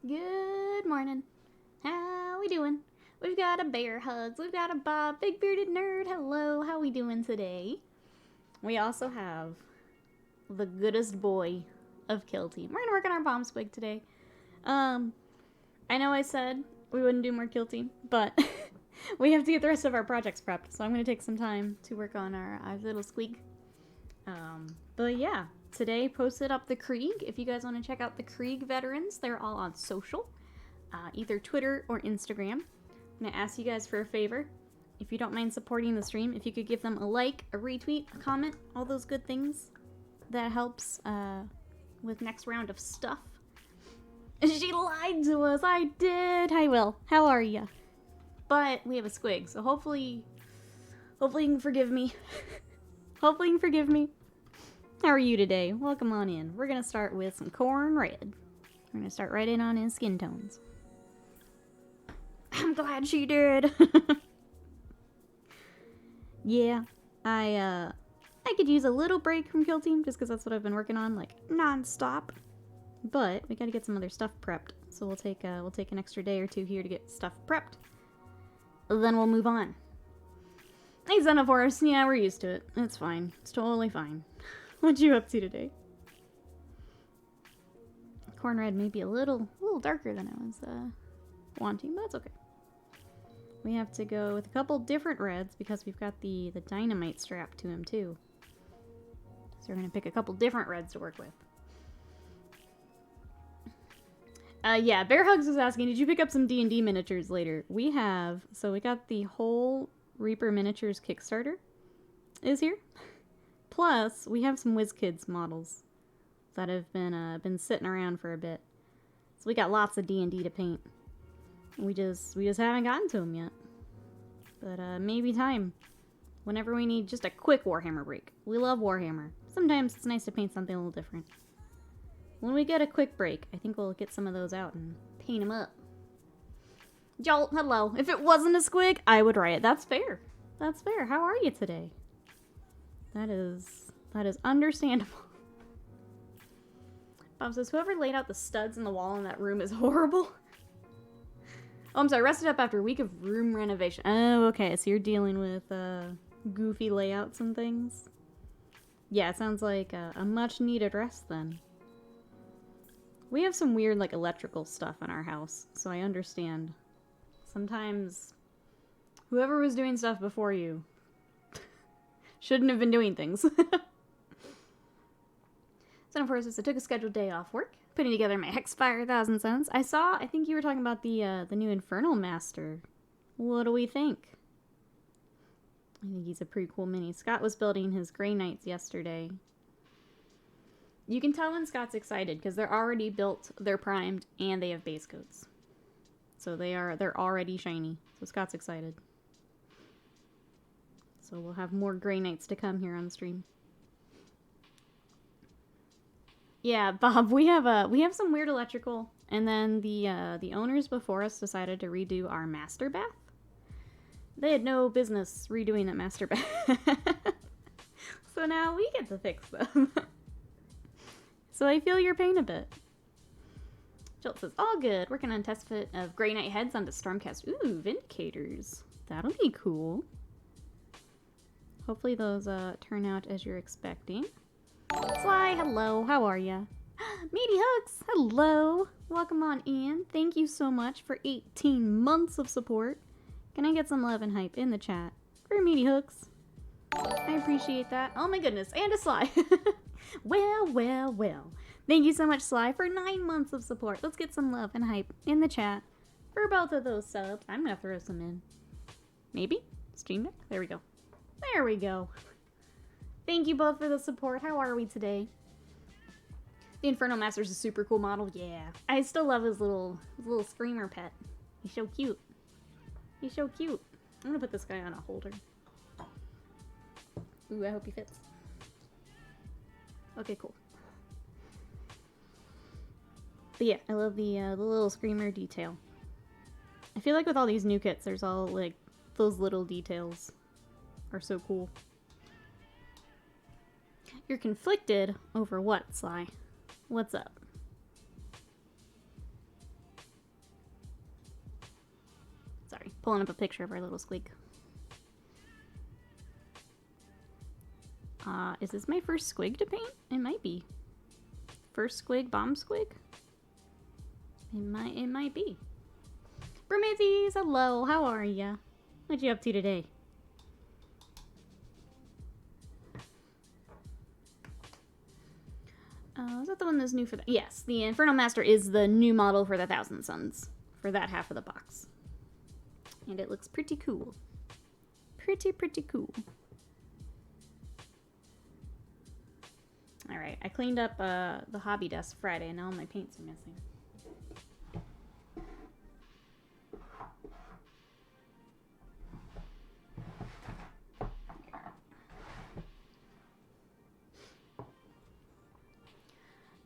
Good morning. How we doing? We've got a Bear Hugs. We've got a Bob, Big Bearded Nerd. Hello, how we doing today? We also have the goodest boy of Kill Team. We're gonna work on our Bomb Squig today. I know I said we wouldn't do more Kill Team, but we have to get the rest of our projects prepped, so I'm gonna take some time to work on our little squig. But yeah. Today, posted up the Krieg. If you guys want to check out the Krieg veterans, they're all on social, either Twitter or Instagram. I'm going to ask you guys for a favor. If you don't mind supporting the stream, if you could give them a like, a retweet, a comment, all those good things, that helps with next round of stuff. She lied to us. I did. Hi, Will. How are you? But we have a squig, so hopefully you can forgive me. Hopefully you can forgive me. How are you today? Welcome on in. We're going to start with some corn red. We're going to start right in on his skin tones. I'm glad she did. Yeah, I could use a little break from Kill Team just because that's what I've been working on, like, non-stop. But we got to get some other stuff prepped. So we'll take an extra day or two here to get stuff prepped. Then we'll move on. Hey, Xenophorus. Yeah, we're used to it. It's fine. It's totally fine. What you up to today? Corn red may be a little darker than I was wanting, but that's okay. We have to go with a couple different reds because we've got the dynamite strapped to him too. So we're gonna pick a couple different reds to work with. Yeah, Bear Hugs was asking, did you pick up some D&D miniatures later? We have. So we got the whole Reaper Miniatures Kickstarter is here. Plus, we have some WizKids models that have been sitting around for a bit. So we got lots of D&D to paint. We just haven't gotten to them yet. But maybe time. Whenever we need just a quick Warhammer break. We love Warhammer. Sometimes it's nice to paint something a little different. When we get a quick break, I think we'll get some of those out and paint them up. Jolt, hello. If it wasn't a squig, I would riot. That's fair. That's fair. How are you today? That is understandable. Bob says, whoever laid out the studs in the wall in that room is horrible. Oh, I'm sorry. Rested up after a week of room renovation. Oh, okay. So you're dealing with goofy layouts and things. Yeah, it sounds like a much needed rest then. We have some weird, like, electrical stuff in our house, so I understand. Sometimes whoever was doing stuff before you shouldn't have been doing things. So, of course, I took a scheduled day off work, putting together my Hexfire 1000 Suns. I think you were talking about the new Infernal Master. What do we think? I think he's a pretty cool mini. Scott was building his Grey Knights yesterday. You can tell when Scott's excited, because they're already built, they're primed, and they have base coats. So they're already shiny. So Scott's excited. So we'll have more Grey Knights to come here on the stream. Yeah, Bob, we have some weird electrical, and then the owners before us decided to redo our master bath. They had no business redoing that master bath. So now we get to fix them. So I feel your pain a bit. Jill says, all good. Working on test fit of Grey Knight heads onto Stormcast. Ooh, Vindicators. That'll be cool. Hopefully those turn out as you're expecting. Sly, hello. How are ya? Meaty Hugs, hello. Welcome on in. Thank you so much for 18 months of support. Can I get some love and hype in the chat for Meaty Hooks? I appreciate that. Oh my goodness, and a Sly. Well. Thank you so much, Sly, for 9 months of support. Let's get some love and hype in the chat for both of those subs. I'm gonna throw some in. Maybe? Stream deck? There we go. There we go. Thank you both for the support. How are we today? The Infernal Master is a super cool model. Yeah. I still love his little screamer pet. He's so cute. He's so cute. I'm gonna put this guy on a holder. Ooh, I hope he fits. Okay, cool. But yeah, I love the little screamer detail. I feel like with all these new kits, there's all, like, those little details are so cool. You're conflicted over what, Sly? What's up? Pulling up a picture of our little squig. Is this my first squig to paint? It might be. First squig, Bomb Squig? It might be. Prometheus, hello, how are ya? What you up to today? Is that the one that's new for the... Yes, the Infernal Master is the new model for the Thousand Suns. For that half of the box. And it looks pretty cool. Pretty cool. Alright, I cleaned up the hobby desk Friday, and now all my paints are missing.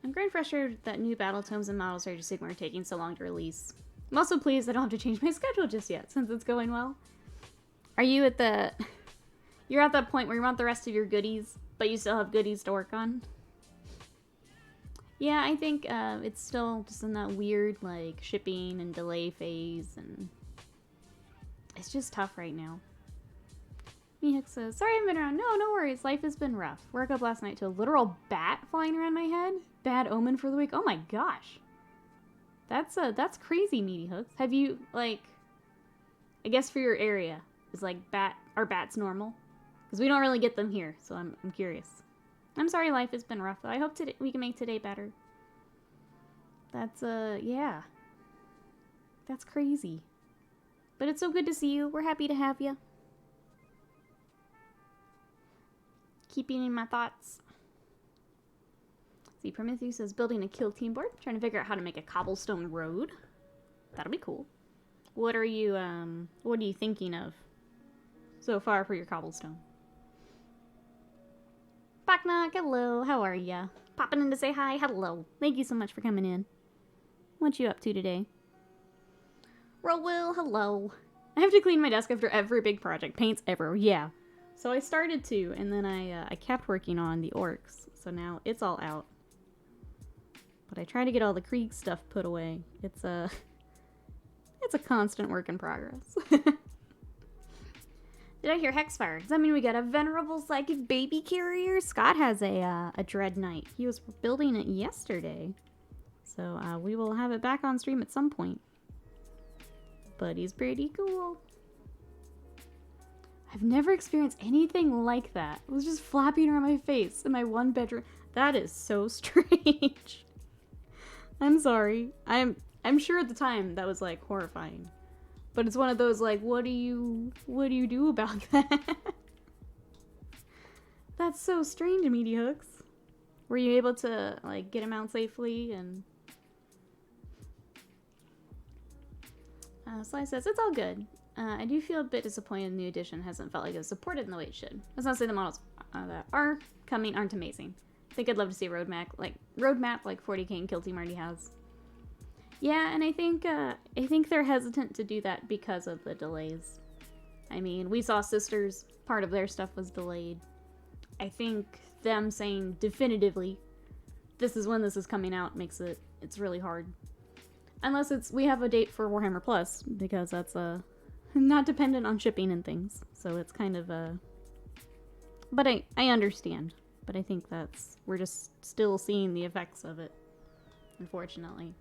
I'm quite frustrated that new battle tomes and models Age of Sigmar are taking so long to release. I'm also pleased I don't have to change my schedule just yet, since it's going well. Are you at the... You're at that point where you want the rest of your goodies, but you still have goodies to work on? Yeah, I think it's still just in that weird, like, shipping and delay phase, and... It's just tough right now. Mihik says, sorry I haven't been around. No worries. Life has been rough. Woke up last night to a literal bat flying around my head. Bad omen for the week. Oh my gosh. That's crazy, Meaty Hooks. Have you, like... I guess for your area, is, like, are bats normal? Because we don't really get them here, so I'm curious. I'm sorry life has been rough, though. I hope we can make today better. That's, yeah. That's crazy. But it's so good to see you. We're happy to have you. Keeping in my thoughts. See, Prometheus says building a Kill Team board. Trying to figure out how to make a cobblestone road. That'll be cool. What are you thinking of so far for your cobblestone? Baknak, hello, how are ya? Popping in to say hi, hello. Thank you so much for coming in. What you up to today? Roll, hello. I have to clean my desk after every big project. Paints everywhere, yeah. So I started to, and then I kept working on the orcs. So now it's all out. But I try to get all the Krieg stuff put away. It's a constant work in progress. Did I hear Hexfire? Does that mean we got a venerable psychic baby carrier? Scott has a Dread Knight. He was building it yesterday. So we will have it back on stream at some point. But he's pretty cool. I've never experienced anything like that. It was just flapping around my face in my one bedroom. That is so strange. I'm sorry. I'm sure at the time that was like horrifying. But it's one of those like, what do you do about that? That's so strange, Meaty Hooks. Were you able to like get him out safely? And Sly says it's all good. I do feel a bit disappointed the new edition hasn't felt like it was supported in the way it should. That's not to say the models that are coming aren't amazing. I think I'd love to see a roadmap like 40K and Kill Team already has. Yeah, and I think they're hesitant to do that because of the delays. I mean, we saw Sisters, part of their stuff was delayed. I think them saying definitively, this is when this is coming out, makes it's really hard. Unless we have a date for Warhammer Plus, because that's not dependent on shipping and things. So it's kind of but I understand. But I think we're just still seeing the effects of it, unfortunately.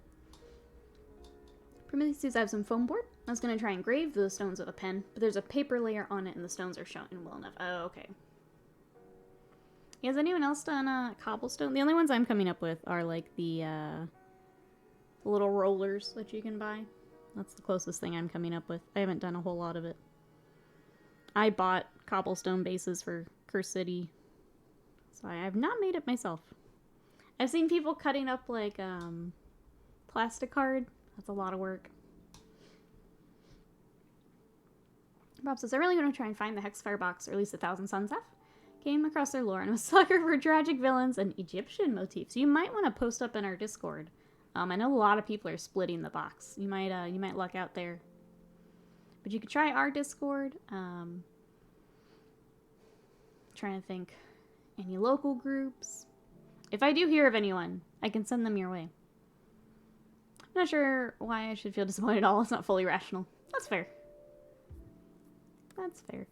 Prometheus, I have some foam board. I was going to try and engrave the stones with a pen, but there's a paper layer on it and the stones are showing well enough. Oh, okay. Has anyone else done cobblestone? The only ones I'm coming up with are like the little rollers that you can buy. That's the closest thing I'm coming up with. I haven't done a whole lot of it. I bought cobblestone bases for Curse City, so I have not made it myself. I've seen people cutting up like plastic card. That's a lot of work. Bob says, I really want to try and find the Hexfire box, or at least the Thousand Suns stuff. Came across their lore and was a sucker for tragic villains and Egyptian motifs. You might want to post up in our Discord. I know a lot of people are splitting the box. You might luck out there. But you could try our Discord. Trying to think. Any local groups? If I do hear of anyone, I can send them your way. I'm not sure why I should feel disappointed at all. It's not fully rational. That's fair. That's fair.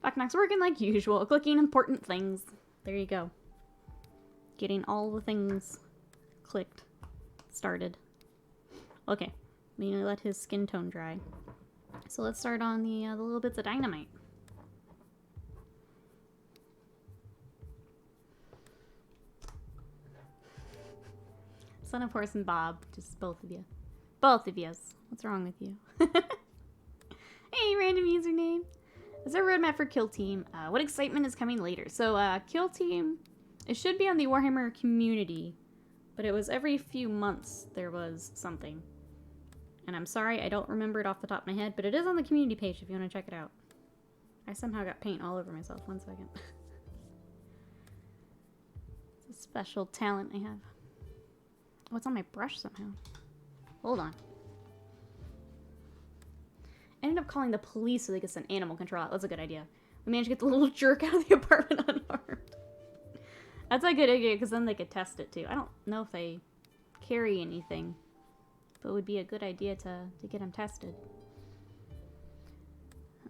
Bucknock's working like usual, clicking important things. There you go. Getting all the things clicked. Started. Okay. We need to let his skin tone dry. So let's start on the little bits of dynamite. Son of Horse and Bob. Just both of you. Both of yous. What's wrong with you? Hey, random username. Is there a roadmap for Kill Team? What excitement is coming later? So, Kill Team, it should be on the Warhammer community, but it was every few months there was something. And I'm sorry, I don't remember it off the top of my head, but it is on the community page if you want to check it out. I somehow got paint all over myself. 1 second. It's a special talent I have. Oh, it's on my brush somehow. Hold on. I ended up calling the police so they could send animal control out. That's a good idea. We managed to get the little jerk out of the apartment unharmed. That's a good idea, because then they could test it too. I don't know if they carry anything, but it would be a good idea to get them tested.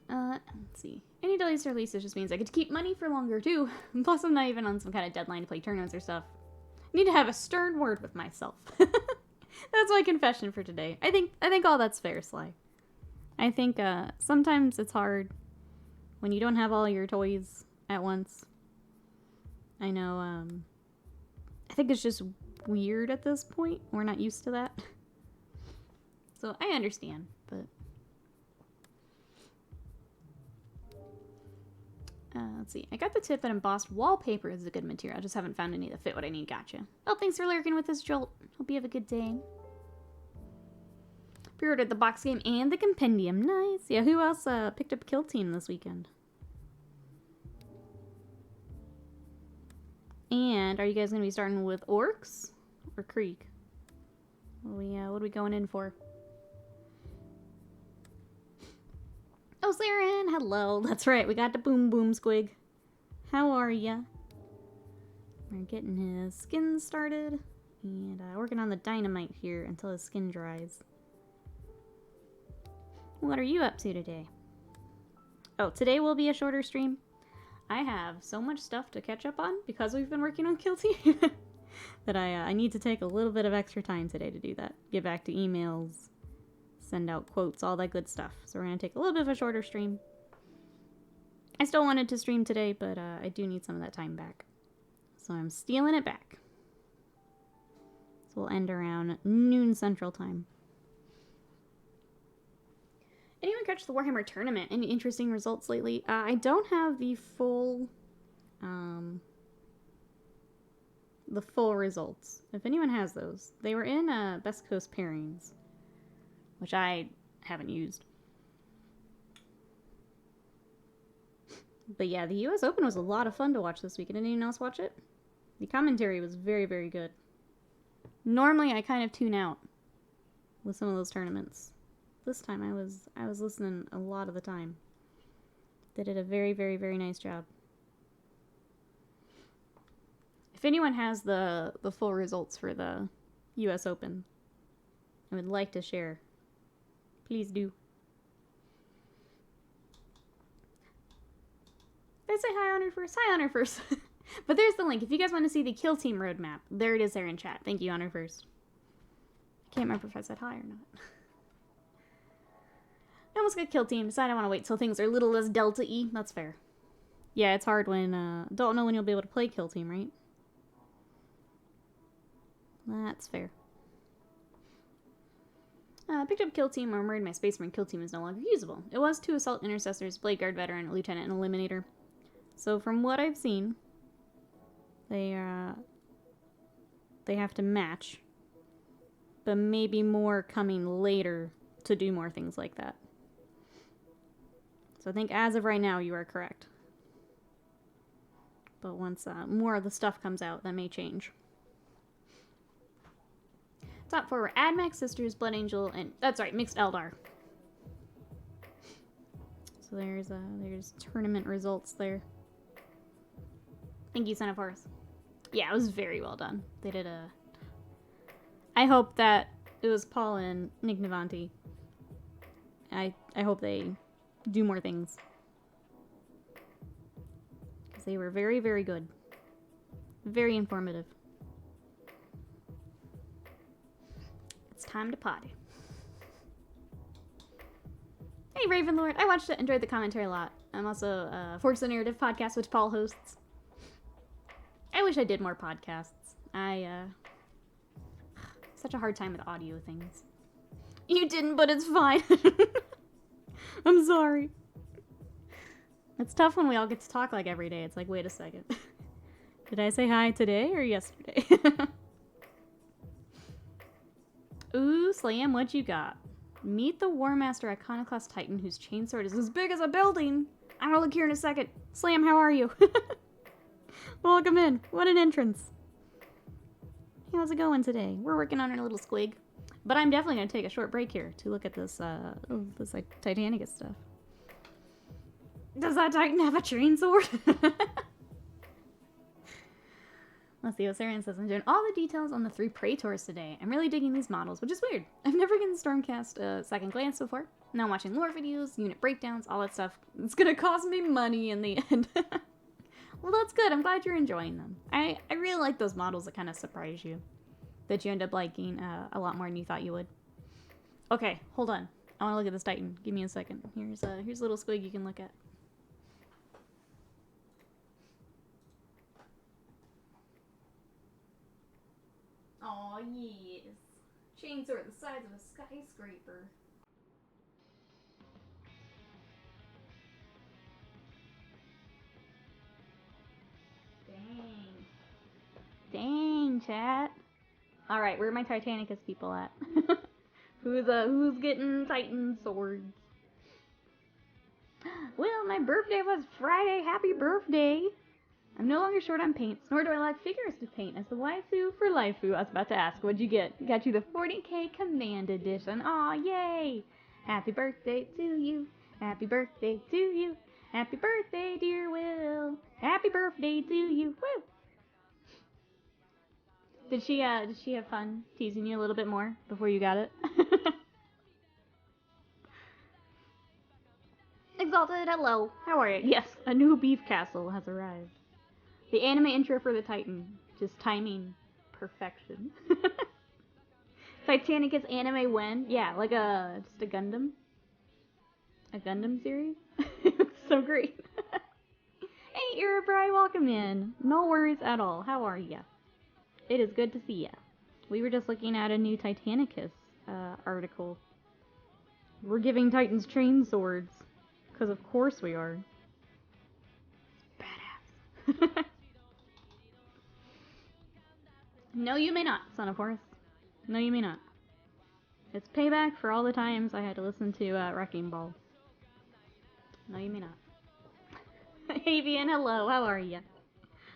Let's see. Any delays to releases just means I get to keep money for longer too. Plus I'm not even on some kind of deadline to play tournaments or stuff. I need to have a stern word with myself. That's my confession for today. I think all that's fair, Sly. I think sometimes it's hard when you don't have all your toys at once. I know, I think it's just weird at this point. We're not used to that. So I understand, but... let's see. I got the tip that embossed wallpaper is a good material. I just haven't found any that fit what I need. Gotcha. Well, thanks for lurking with us, Jolt. Hope you have a good day. Pre-ordered the box game and the compendium. Nice. Yeah, who else picked up Kill Team this weekend? And are you guys going to be starting with Orcs or Creek? What are we going in for? Oh, Saren! Hello. That's right. We got the Bomb Squig. How are ya? We're getting his skin started. And working on the dynamite here until his skin dries. What are you up to today? Oh, today will be a shorter stream. I have so much stuff to catch up on because we've been working on Kill Team that I need to take a little bit of extra time today to do that. Get back to emails, send out quotes, all that good stuff. So we're going to take a little bit of a shorter stream. I still wanted to stream today, but I do need some of that time back. So I'm stealing it back. So we'll end around noon Central Time. Anyone catch the Warhammer tournament? Any interesting results lately? I don't have the full results. If anyone has those. They were in Best Coast pairings, which I haven't used. But yeah, the US Open was a lot of fun to watch this week. Did anyone else watch it? The commentary was very, very good. Normally, I kind of tune out with some of those tournaments. This time, I was listening a lot of the time. They did a very, very, very nice job. If anyone has the full results for the US Open, I would like to share. Please do. Did I say hi, Honor First? Hi, Honor First. But there's the link. If you guys want to see the Kill Team roadmap, there it is there in chat. Thank you, Honor First. I can't remember if I said hi or not. I almost got Kill Team. Decided I want to wait till things are a little less Delta-y. That's fair. Yeah, it's hard when, don't know when you'll be able to play Kill Team, right? That's fair. Picked up Kill Team. I'm worried my Space Marine Kill Team is no longer usable. It was 2 Assault Intercessors, Blade Guard Veteran, a Lieutenant, and Eliminator. So from what I've seen, they have to match. But maybe more coming later to do more things like that. So I think as of right now, you are correct. But once more of the stuff comes out, that may change. Top 4 were Admax, Sisters, Blood Angel, and... That's right, Mixed Eldar. So there's tournament results there. Thank you, Son of Horus. Yeah, it was very well done. They did a... I hope that it was Paul and Nick Navanti. I hope they do more things. Because they were very, very good. Very informative. It's time to potty. Hey, Ravenlord. I watched it, enjoyed the commentary a lot. I'm also Forge the Narrative podcast, which Paul hosts. I wish I did more podcasts. Such a hard time with audio things. You didn't, but it's fine. I'm sorry. It's tough when we all get to talk like every day. It's like, wait a second. Did I say hi today or yesterday? Ooh, Slam, what you got? Meet the War Master Iconoclast Titan whose chainsword is as big as a building. I'm gonna look here in a second. Slam, how are you? Welcome in. What an entrance. How's it going today? We're working on our little squig. But I'm definitely going to take a short break here to look at this, this like, Titanicus stuff. Does that Titan have a chainsword? Let's see what Sarian says. I'm doing all the details on the 3 Praetors today. I'm really digging these models, which is weird. I've never given Stormcast a second glance before. Now I'm watching lore videos, unit breakdowns, all that stuff. It's going to cost me money in the end. Well, that's good. I'm glad you're enjoying them. I really like those models that kind of surprise you. That you end up liking a lot more than you thought you would. Okay, hold on. I want to look at this Titan. Give me a second. Here's a little squig you can look at. Aw, yes. Chainsword the size of a skyscraper. Dang. Dang, chat. Alright, where are my Titanicus people at? Who's getting Titan swords? Well, my birthday was Friday. Happy birthday! I'm no longer short on paints, nor do I lack figures to paint. As the waifu for lifeu, I was about to ask, what'd you get? Got you the 40k Command Edition. Aw, yay! Happy birthday to you. Happy birthday to you. Happy birthday, dear Will. Happy birthday to you. Woo! Did she have fun teasing you a little bit more before you got it? Exalted, hello. How are you? Yes, a new beef castle has arrived. The anime intro for the Titan. Just timing perfection. Titanicus anime when? Yeah, like just a Gundam. A Gundam series? It's so great. Hey, Irabri, welcome in. No worries at all. How are ya? It is good to see ya. We were just looking at a new Titanicus article. We're giving Titans train swords. Because of course we are. Badass. No, you may not, son of Horus. No, you may not. It's payback for all the times I had to listen to Wrecking Ball. No, you may not. Avian, hello, how are ya?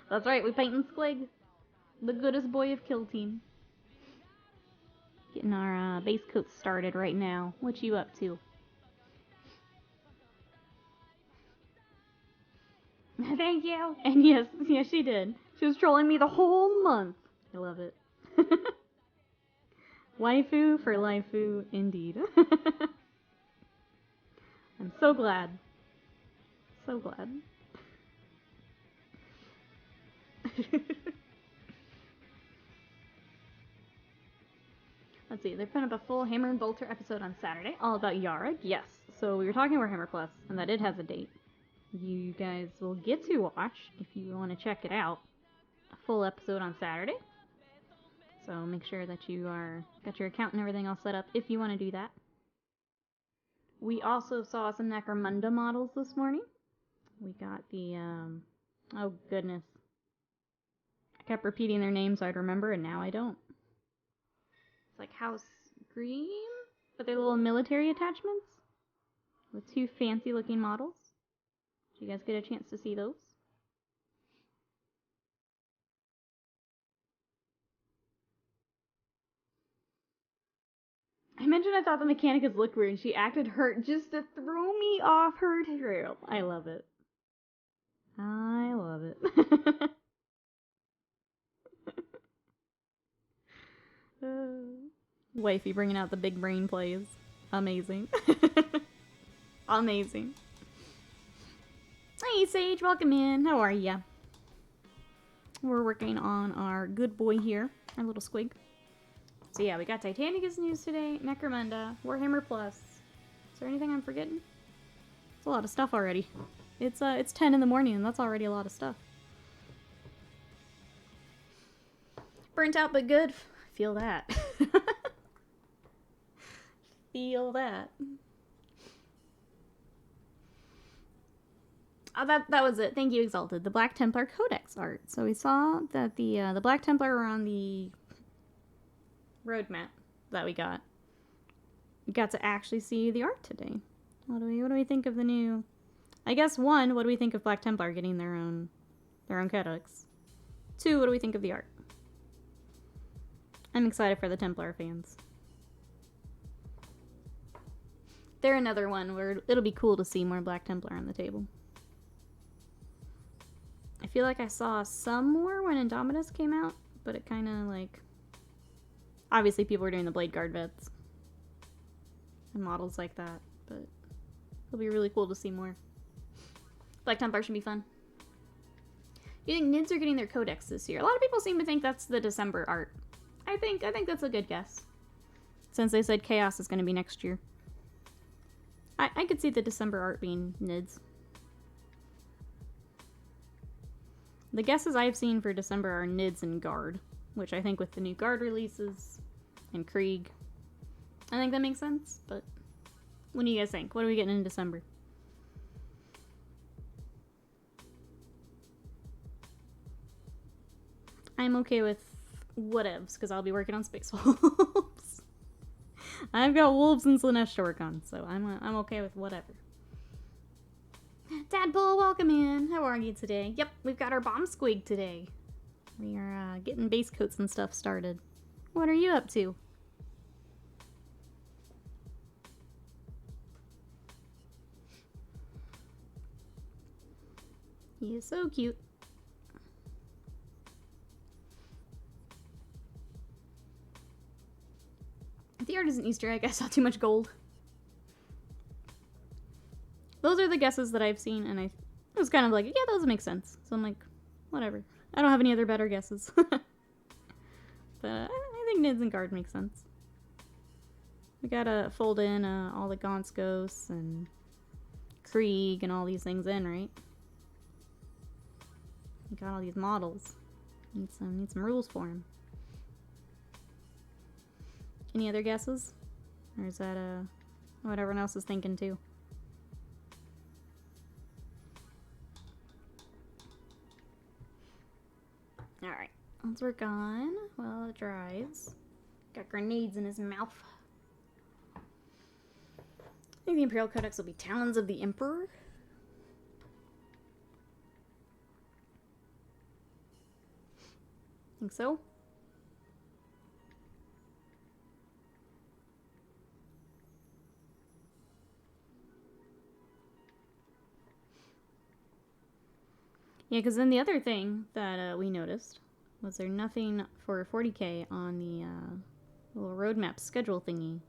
That's right, we painting Squig. The goodest boy of Kill Team. Getting our base coat started right now. What you up to? Thank you. And yes, she did. She was trolling me the whole month. I love it. Waifu for lifeu, indeed. I'm so glad. So glad. Let's see, they put up a full Hammer and Bolter episode on Saturday, all about Yara. Yes, so we were talking about Hammer Plus, and that it has a date. You guys will get to watch, if you want to check it out, a full episode on Saturday. So make sure that you got your account and everything all set up if you want to do that. We also saw some Necromunda models this morning. We got the, oh goodness. I kept repeating their names so I'd remember, and now I don't. It's like House Green, but they're little military attachments with 2 fancy looking models. Did you guys get a chance to see those? I mentioned I thought the Mechanicus looked weird and she acted hurt just to throw me off her trail. I love it. I love it. Wifey bringing out the big brain plays. Amazing. Amazing. Hi, Sage. Welcome in. How are ya? We're working on our good boy here, our little squig. So yeah, we got Titanicus news today, Necromunda, Warhammer Plus. Is there anything I'm forgetting? It's a lot of stuff already. It's 10 in the morning and that's already a lot of stuff. Burnt out but good. Feel that. Feel that. Oh, that was it. Thank you, Exalted. The Black Templar Codex art. So we saw that the Black Templar were on the roadmap that we got. We got to actually see the art today. What do we think of the new? I guess one, what do we think of Black Templar getting their own codex? Two, what do we think of the art? I'm excited for the Templar fans. They're another one where it'll be cool to see more Black Templar on the table. I feel like I saw some more when Indomitus came out, but it kind of like... Obviously people were doing the Blade Guard vets and models like that, but it'll be really cool to see more. Black Templar should be fun. Do you think Nids are getting their codex this year? A lot of people seem to think that's the December art. I think that's a good guess. Since they said Chaos is going to be next year. I could see the December art being Nids. The guesses I've seen for December are Nids and Guard, which I think with the new Guard releases and Krieg, I think that makes sense, but what do you guys think? What are we getting in December? I'm okay with whatevs, because I'll be working on Space Wolves. I've got Wolves and Slanesh to work on, so I'm okay with whatever. Tadpole, welcome in. How are you today? Yep, we've got our Bomb Squig today. We are getting base coats and stuff started. What are you up to? He is so cute. If the art is an Easter egg, I saw too much gold. Those are the guesses that I've seen, and I was kind of like, yeah, those make sense. So I'm like, whatever. I don't have any other better guesses. But I think Nids and Guard make sense. We gotta fold in all the Gaunt's Ghosts and Krieg and all these things in, right? We got all these models. Need some rules for them. Any other guesses? Or is that what everyone else is thinking too? Alright, let's work on while it dries. Got grenades in his mouth. I think the Imperial Codex will be Talons of the Emperor. Think so? Yeah, because then the other thing that we noticed was there nothing for 40k on the little roadmap schedule thingy.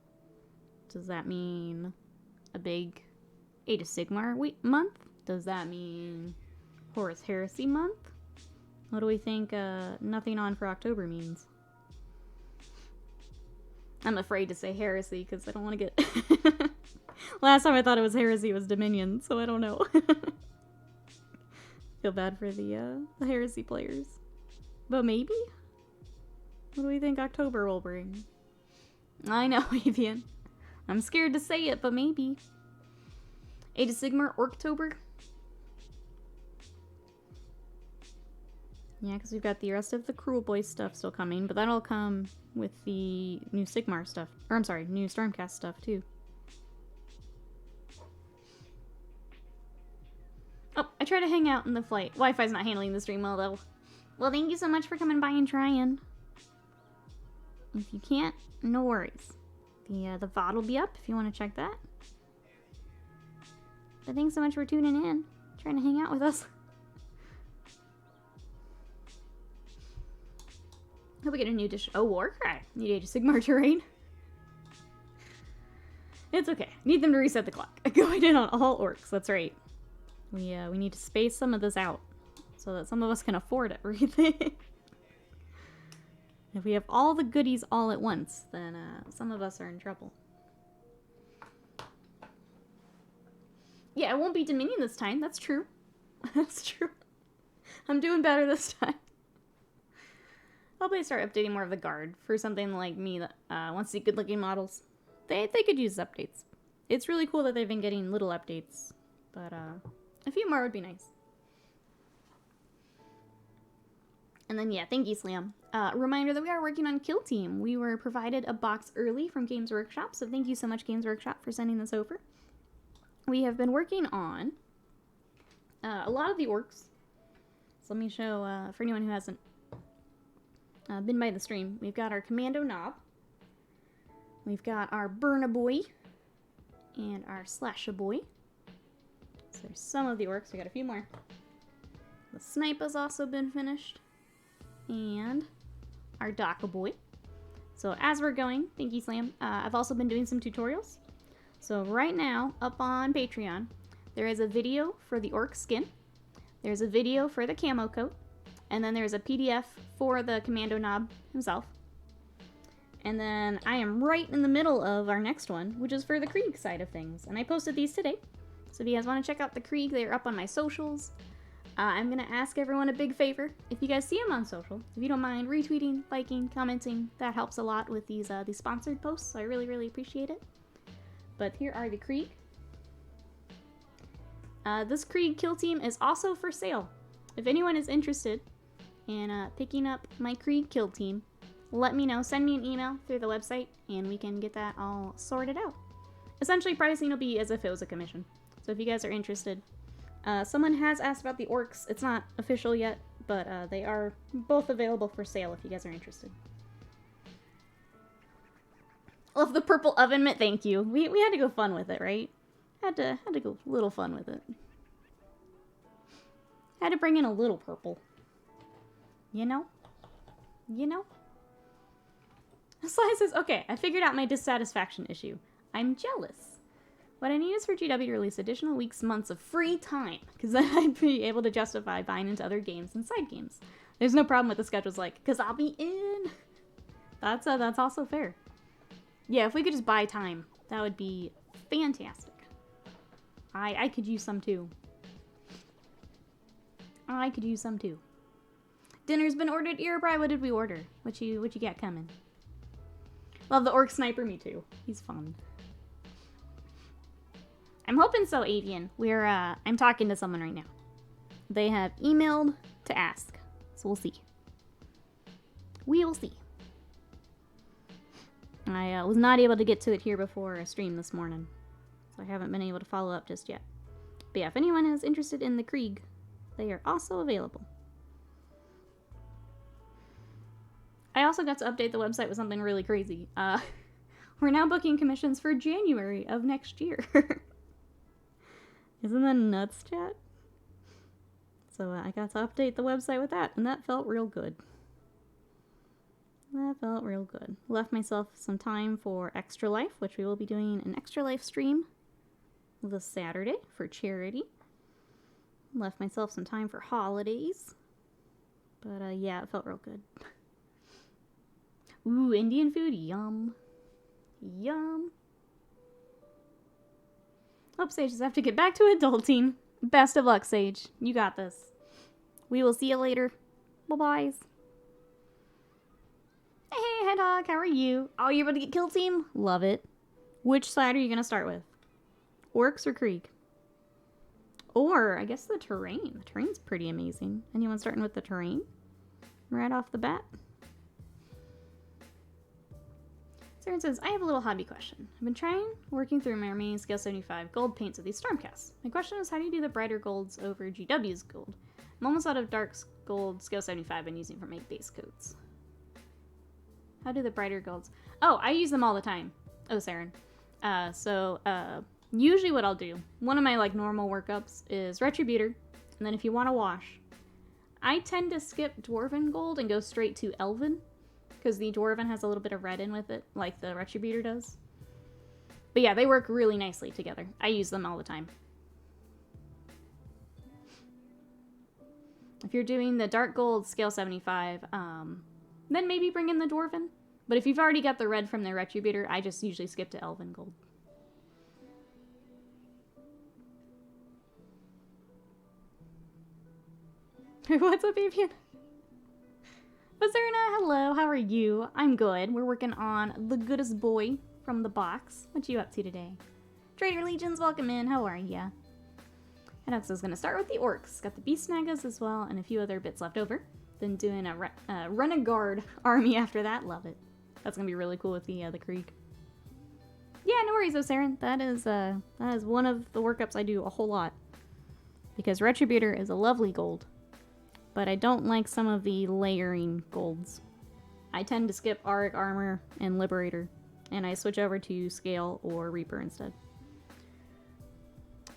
Does that mean a big Age of Sigmar month? Does that mean Horus Heresy month? What do we think nothing on for October means? I'm afraid to say Heresy because I don't want to get... Last time I thought it was Heresy was Dominion, so I don't know. Feel bad for the Heresy players. But maybe? What do we think October will bring? I know, Avian. I'm scared to say it, but maybe. Age of Sigmar, Orktober? Yeah, because we've got the rest of the Cruel Boys stuff still coming, but that'll come with the new Sigmar stuff. Or, I'm sorry, new Stormcast stuff, too. Oh, I try to hang out in the flight. Wi-Fi's not handling the stream well, though. Well, thank you so much for coming by and trying. If you can't, no worries. The VOD will be up if you want to check that. But thanks so much for tuning in. Trying to hang out with us. Hope we get a new dish. Oh, Warcry. Need Age of Sigmar terrain. It's okay. Need them to reset the clock. Going in on all orcs. That's right. We need to space some of this out so that some of us can afford everything. If we have all the goodies all at once, then some of us are in trouble. Yeah, it won't be Dominion this time. That's true. That's true. I'm doing better this time. I'll probably start updating more of the guard for something like me that wants to see good-looking models. They could use updates. It's really cool that they've been getting little updates, but a few more would be nice. And then, yeah, thank you, Slam. Reminder that we are working on Kill Team. We were provided a box early from Games Workshop, so thank you so much, Games Workshop, for sending this over. We have been working on a lot of the orcs. So let me show, for anyone who hasn't been by the stream, we've got our Commando Knob. We've got our Burn-a-Boy and our Slash-a-Boy. So there's some of the orcs. We got a few more. The Snipe has also been finished. And our Dock-a-Boy. So as we're going, thank you, Slam, I've also been doing some tutorials. So right now, up on Patreon, there is a video for the orc skin. There's a video for the camo coat. And then there's a PDF for the Commando Knob himself. And then I am right in the middle of our next one, which is for the Krieg side of things. And I posted these today. So if you guys want to check out the Krieg, they're up on my socials. I'm going to ask everyone a big favor. If you guys see them on social, if you don't mind retweeting, liking, commenting, that helps a lot with these sponsored posts. So I really, really appreciate it. But here are the Krieg. This Krieg Kill Team is also for sale. If anyone is interested in picking up my Krieg Kill Team, let me know. Send me an email through the website, and we can get that all sorted out. Essentially, pricing will be as if it was a commission. So if you guys are interested. Someone has asked about the orcs. It's not official yet, but they are both available for sale if you guys are interested. Love the purple oven mitt. Thank you. We had to go fun with it, right? Had to go a little fun with it. Had to bring in a little purple. You know? You know? Sly says, okay, I figured out my dissatisfaction issue. I'm jealous. What I need is for GW to release additional weeks, months of free time, because then I'd be able to justify buying into other games and side games. There's no problem with the schedule's like, because I'll be in. That's also fair. Yeah, if we could just buy time, that would be fantastic. I could use some too. I could use some too. Dinner's been ordered. Earbry, what did we order? What you got coming? Love the orc sniper, me too. He's fun. I'm hoping so, Avian. I'm talking to someone right now. They have emailed to ask. So we'll see. We will see. I was not able to get to it here before a stream this morning. So I haven't been able to follow up just yet. But yeah, if anyone is interested in the Krieg, they are also available. I also got to update the website with something really crazy. We're now booking commissions for January of next year. Isn't that nuts, chat? So I got to update the website with that, and that felt real good. That felt real good. Left myself some time for Extra Life, which we will be doing an Extra Life stream this Saturday for charity. Left myself some time for holidays. But yeah, it felt real good. Ooh, Indian food, yum. Yum. Hope Sage does have to get back to adulting. Best of luck, Sage. You got this. We will see you later. Bye-bye. Hey, Head Dog, how are you? Oh, you're about to get Kill Team? Love it. Which side are you going to start with? Orcs or Krieg? Or, I guess the terrain. The terrain's pretty amazing. Anyone starting with the terrain? Right off the bat? Saren says, I have a little hobby question. I've been working through my remaining Scale 75 gold paints of these Stormcasts. My question is, how do you do the brighter golds over GW's gold? I'm almost out of dark gold Scale 75 and using for my base coats. How do the brighter golds? Oh, I use them all the time. Oh, Saren. Usually what I'll do, one of my normal workups is Retributor, and then if you want to wash, I tend to skip Dwarven gold and go straight to Elven. Because the Dwarven has a little bit of red in with it, like the Retributor does. But yeah, they work really nicely together. I use them all the time. If you're doing the dark gold scale 75, then maybe bring in the dwarven. But if you've already got the red from the retributor, I just usually skip to elven gold. What's up, Avian? Bazerna, hello, how are you? I'm good. We're working on the goodest boy from the box. What you up to today? Trader Legions, welcome in. How are ya? And so I was going to start with the orcs. Got the beast snaggers as well, and a few other bits left over. Then doing a renegade army after that. Love it. That's going to be really cool with the Krieg. Yeah, no worries, Osirin. That is one of the workups I do a whole lot. Because Retributor is a lovely gold. But I don't like some of the layering golds. I tend to skip Auric Armor and Liberator. And I switch over to Scale or Reaper instead.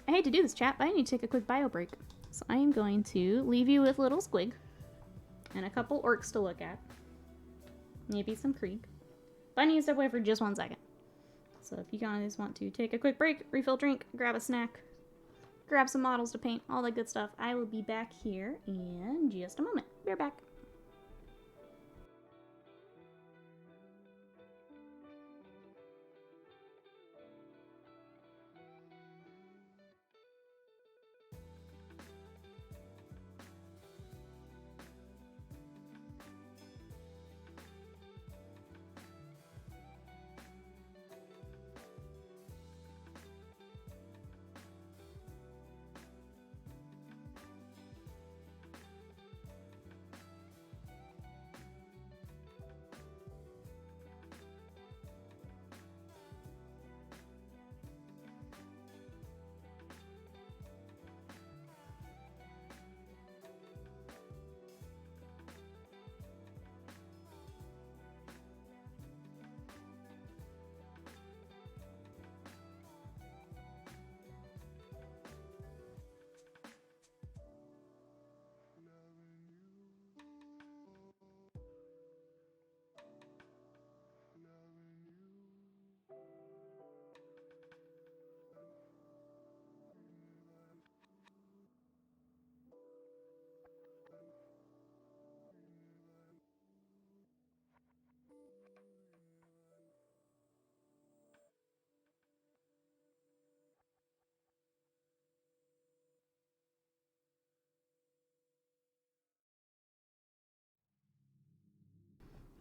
I hate to do this, chat, but I need to take a quick bio break. So I am going to leave you with Little Squig. And a couple orcs to look at. Maybe some Krieg. But I need to step away for just 1 second. So if you guys want to take a quick break, refill drink, grab a snack, grab some models to paint, all that good stuff, I will be back here in just a moment. Be right back.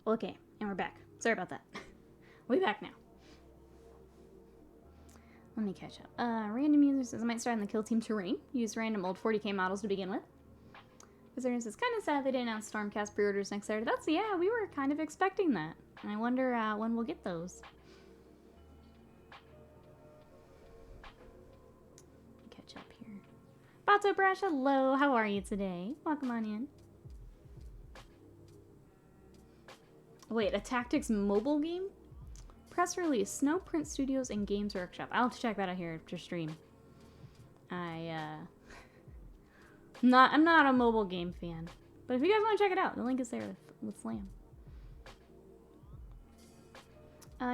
Okay, and we're back. Sorry about that. We're back now. Let me catch up. Random user says I might start in the Kill Team terrain. Use random old 40k models to begin with. Visitor says kind of sad they didn't announce Stormcast pre-orders next Saturday. That's, yeah, we were kind of expecting that. And I wonder when we'll get those. Catch up here. Bato Brash, hello. How are you today? Welcome on in. Wait, a Tactics mobile game? Press release, Snowprint Studios and Games Workshop. I'll have to check that out here after stream. I'm not a mobile game fan. But if you guys want to check it out, the link is there with Slam.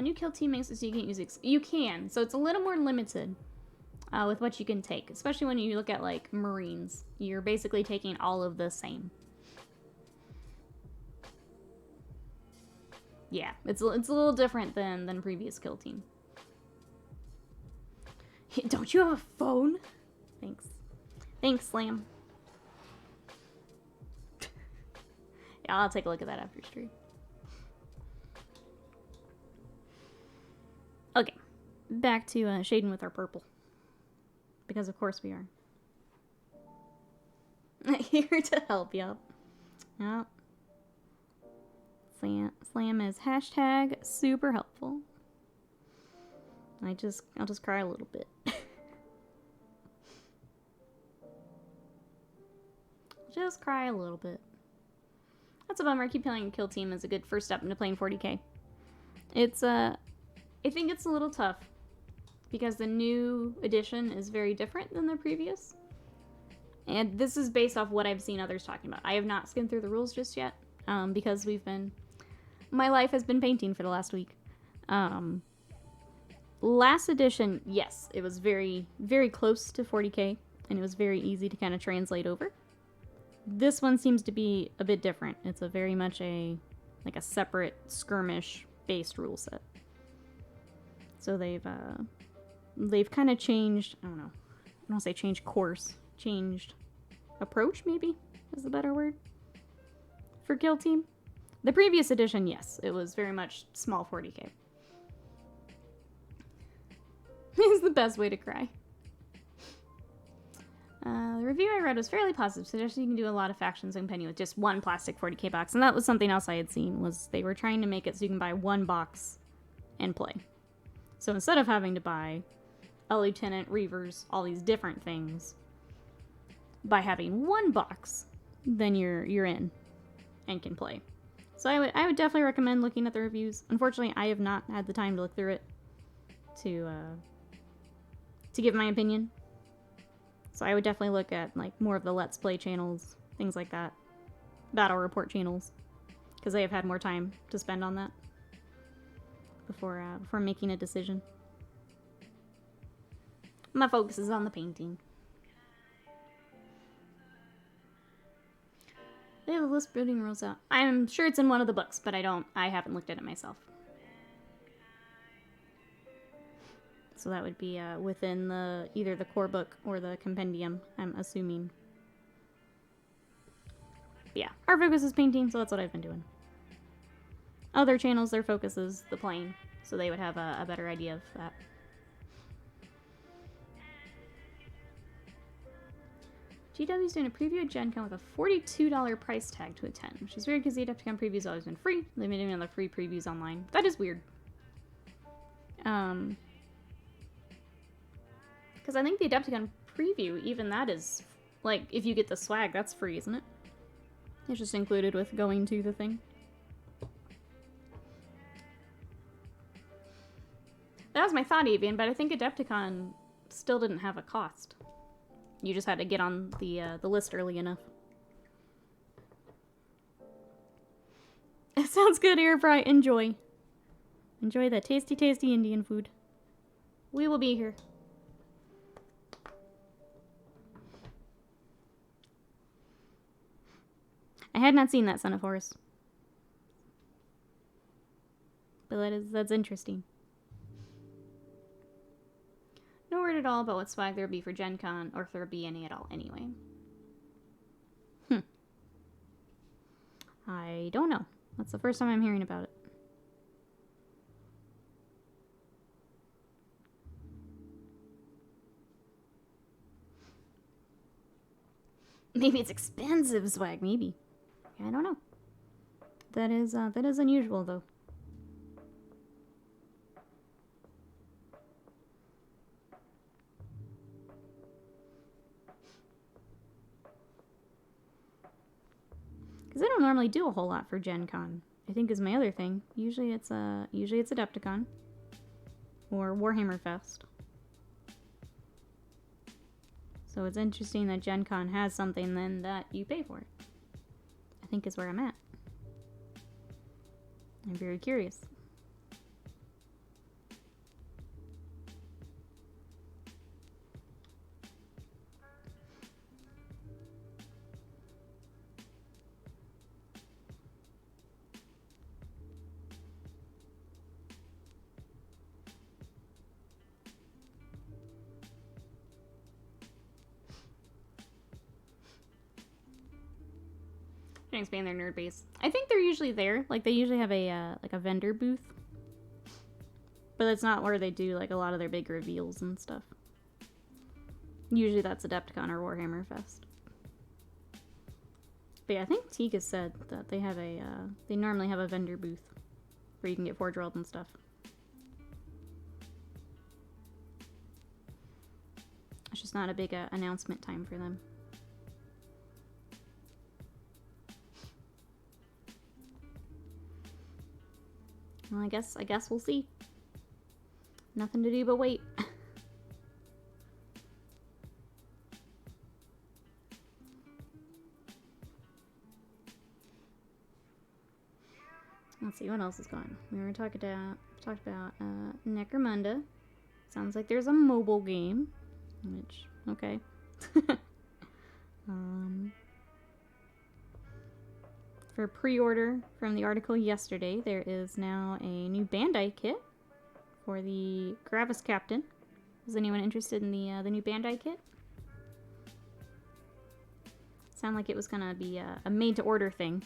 New Kill Team makes it so you can't use you can, so it's a little more limited with what you can take. Especially when you look at, like, Marines. You're basically taking all of the same. Yeah, it's a little different than previous Kill Team. Don't you have a phone? Thanks. Thanks, Slam. Yeah, I'll take a look at that after stream. Okay, back to shading with our purple. Because of course we are. Here to help, yup. Yep. Slam is hashtag super helpful. I'll just cry a little bit. Just cry a little bit. That's a bummer. I keep playing Kill Team as a good first step into playing 40k. It's I think it's a little tough because the new edition is very different than the previous. And this is based off what I've seen others talking about. I have not skimmed through the rules just yet because my life has been painting for the last week. Last edition, yes, it was very, very close to 40k, and it was very easy to kind of translate over. This one seems to be a bit different. It's a very much like a separate skirmish-based rule set. So they've kind of changed, I don't know, I don't want to say changed course, changed approach, maybe, is the better word, for Kill Team. The previous edition, yes, it was very much small 40k. Is the best way to cry. The review I read was fairly positive, suggesting you can do a lot of factions in Penny with just one plastic 40k box, and that was something else I had seen, was they were trying to make it so you can buy one box and play. So instead of having to buy a lieutenant, reavers, all these different things, by having one box, then you're in and can play. So I would definitely recommend looking at the reviews. Unfortunately, I have not had the time to look through it to give my opinion. So I would definitely look at like more of the Let's Play channels, things like that, battle report channels, because they have had more time to spend on that before making a decision. My focus is on the painting. They have the list building rules out. I'm sure it's in one of the books, but I haven't looked at it myself. So that would be within either the core book or the compendium, I'm assuming. But yeah, our focus is painting, so that's what I've been doing. Other channels, their focus is the playing, so they would have a better idea of that. GW's doing a preview of Gen Con with a $42 price tag to attend, which is weird because the Adepticon preview's always been free. They've been doing other free previews online. That is weird. Because I think the Adepticon preview, even that is, like, if you get the swag, that's free, isn't it? It's just included with going to the thing. That was my thought, Avian, but I think Adepticon still didn't have a cost. You just had to get on the list early enough. It sounds good, Air Fry. Enjoy. Enjoy that tasty, tasty Indian food. We will be here. I had not seen that, Son of Horus. But that's interesting. No word at all about what swag there would be for Gen Con, or if there would be any at all anyway. I don't know. That's the first time I'm hearing about it. Maybe it's expensive swag, maybe. I don't know. That is unusual, though. Because I don't normally do a whole lot for Gen Con, I think is my other thing. Usually it's Adepticon. Or Warhammer Fest. So it's interesting that Gen Con has something then that you pay for it. I think is where I'm at. I'm very curious. Expand their nerd base. I think they're usually there. Like they usually have a like a vendor booth, but that's not where they do like a lot of their big reveals and stuff. Usually that's Adepticon or Warhammer Fest. But yeah, I think Teague has said that they have they normally have a vendor booth where you can get Forge World and stuff. It's just not a big announcement time for them. Well, I guess we'll see. Nothing to do but wait. Let's see what else is going. We were talked about Necromunda. Sounds like there's a mobile game, which okay. for pre-order from the article yesterday, there is now a new Bandai kit for the Gravis Captain. Is anyone interested in the new Bandai kit? Sound like it was gonna be a made-to-order thing.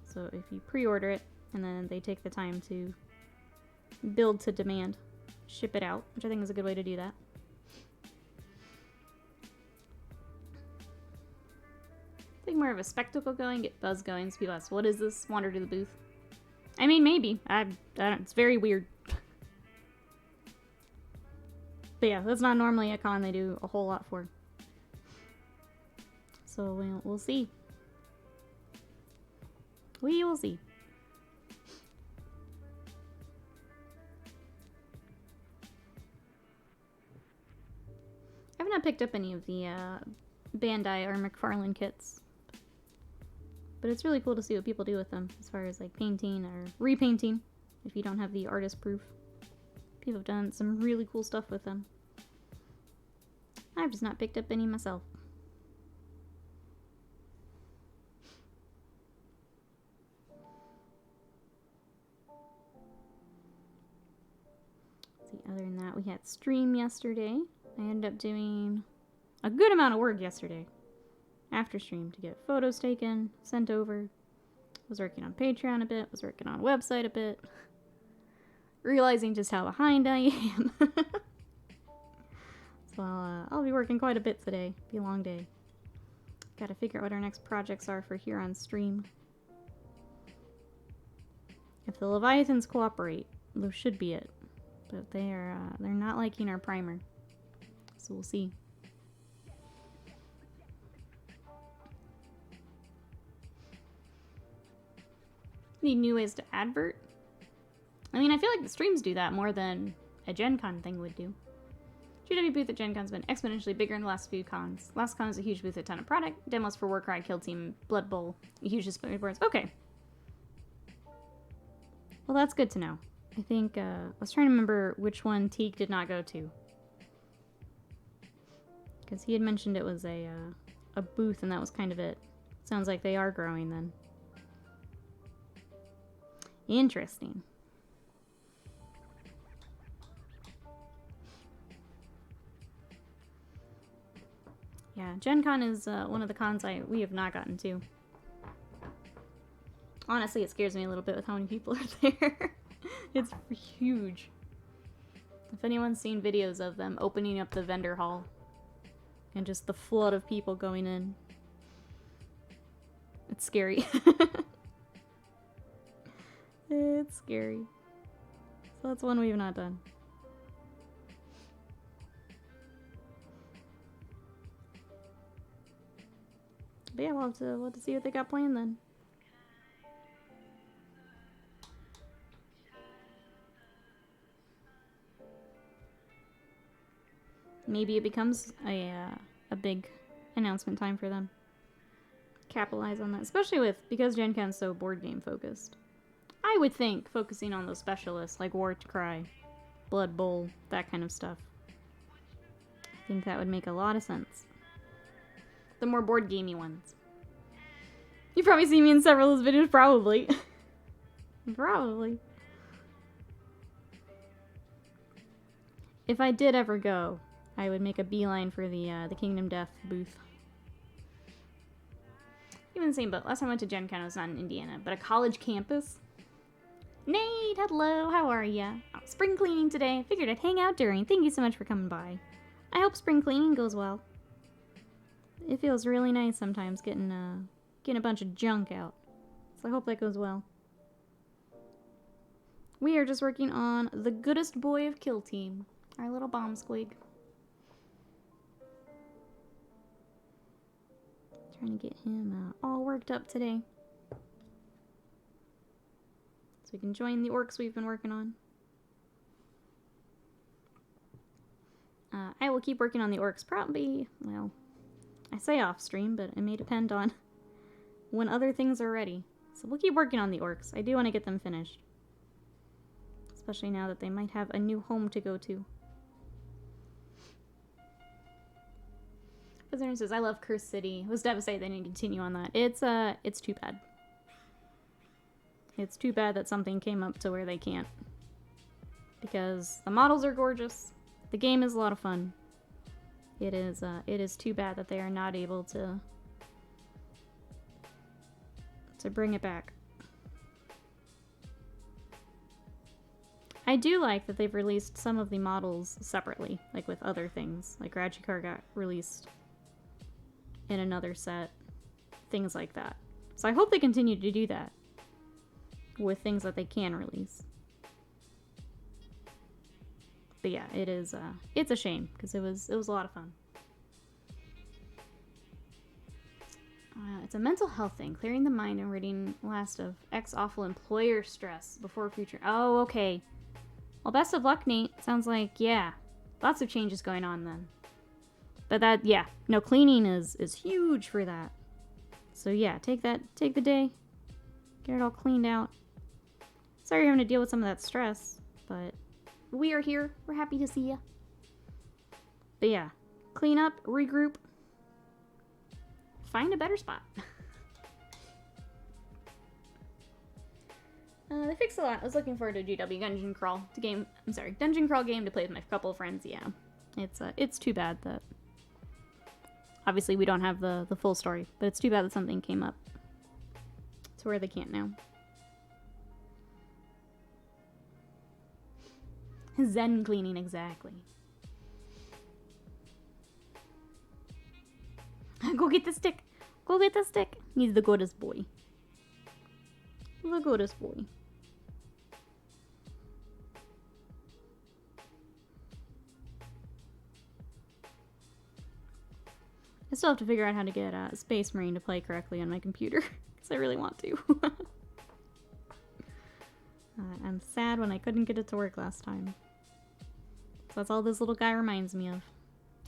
So if you pre-order it, and then they take the time to build to demand, ship it out, which I think is a good way to do that. I think more of a spectacle going, get buzz going, so people ask, what is this? Wander to the booth. I mean, maybe. I don't, it's very weird. But yeah, that's not normally a con they do a whole lot for. So we'll see. We will see. I have not picked up any of the Bandai or McFarlane kits. But it's really cool to see what people do with them, as far as like painting or repainting, if you don't have the artist proof. People have done some really cool stuff with them. I've just not picked up any myself. See, other than that, we had stream yesterday. I ended up doing a good amount of work yesterday after stream to get photos taken, sent over. Was working on Patreon a bit, was working on a website a bit. Realizing just how behind I am. So I'll be working quite a bit today. Be a long day. Gotta figure out what our next projects are for here on stream. If the Leviathans cooperate, those should be it. But they're not liking our primer. So we'll see. Need new ways to advert. I mean, I feel like the streams do that more than a Gen Con thing would do. GW booth at Gen Con's been exponentially bigger in the last few cons. Last con was a huge booth, a ton of product. Demos for Warcry, Kill Team, Blood Bowl, a huge display of boards. Okay. Well, that's good to know. I think, I was trying to remember which one Teague did not go to. Because he had mentioned it was a booth and that was kind of it. Sounds like they are growing then. Interesting. Yeah, Gen Con is one of the cons we have not gotten to. Honestly, it scares me a little bit with how many people are there. It's huge. If anyone's seen videos of them opening up the vendor hall and just the flood of people going in, it's scary. It's scary. So that's one we've not done. But yeah, we'll have to see what they got planned then. Maybe it becomes a big announcement time for them. Capitalize on that, especially because Gen Con's so board game focused. I would think focusing on those specialists like Warcry, Blood Bowl, that kind of stuff. I think that would make a lot of sense. The more board gamey ones. You've probably seen me in several of those videos, probably. Probably. If I did ever go, I would make a beeline for the Kingdom Death booth. Even the same boat. Last time I went to Gen Con, it was not in Indiana, but a college campus. Nate, hello, how are ya? Oh, spring cleaning today. Figured I'd hang out during. Thank you so much for coming by. I hope spring cleaning goes well. It feels really nice sometimes getting a bunch of junk out. So I hope that goes well. We are just working on the goodest boy of Kill Team, our little Bomb Squig. Trying to get him all worked up today. So we can join the orcs we've been working on. I will keep working on the orcs probably, well, I say off stream, but it may depend on when other things are ready. So we'll keep working on the orcs. I do want to get them finished. Especially now that they might have a new home to go to. For Wizard says, I love Cursed City. I was devastated they didn't continue on that. It's too bad. It's too bad that something came up to where they can't. Because the models are gorgeous. The game is a lot of fun. It is too bad that they are not able to bring it back. I do like that they've released some of the models separately, like with other things. Like Rajikar got released in another set. Things like that. So I hope they continue to do that with things that they can release. But yeah, it's a shame because it was a lot of fun. It's a mental health thing, clearing the mind and ridding last of awful employer stress before future. Oh, okay. Well, best of luck, Nate. Sounds like, yeah, lots of changes going on then. But yeah, no, cleaning is huge for that. So yeah, take the day, get it all cleaned out. Sorry you're having to deal with some of that stress, but we are here. We're happy to see you. But yeah, clean up, regroup, find a better spot. They fixed a lot. I was looking forward to GW Dungeon Crawl Dungeon Crawl game to play with my couple of friends. Yeah, it's too bad that obviously we don't have the full story, but it's too bad that something came up to where they can't now. Zen cleaning, exactly. Go get the stick. Go get the stick. He's the goodest boy. The goodest boy. I still have to figure out how to get Space Marine to play correctly on my computer, because I really want to. I'm sad when I couldn't get it to work last time. So that's all this little guy reminds me of.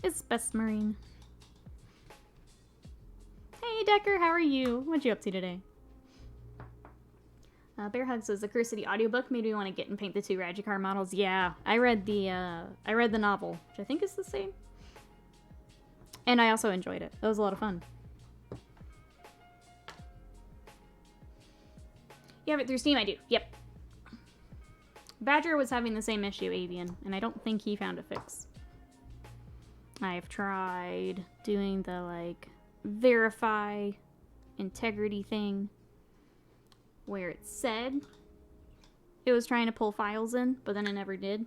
It's Space Marine. Hey Decker, how are you? What you up to today? Bear Hug says the Cursed City audiobook made me want to get and paint the 2 Rajikar models. Yeah, I read the novel, which I think is the same. And I also enjoyed it. That was a lot of fun. You have it through Steam? I do. Yep. Badger was having the same issue, Avian, and I don't think he found a fix. I've tried doing the, like, verify integrity thing, where it said it was trying to pull files in, but then it never did.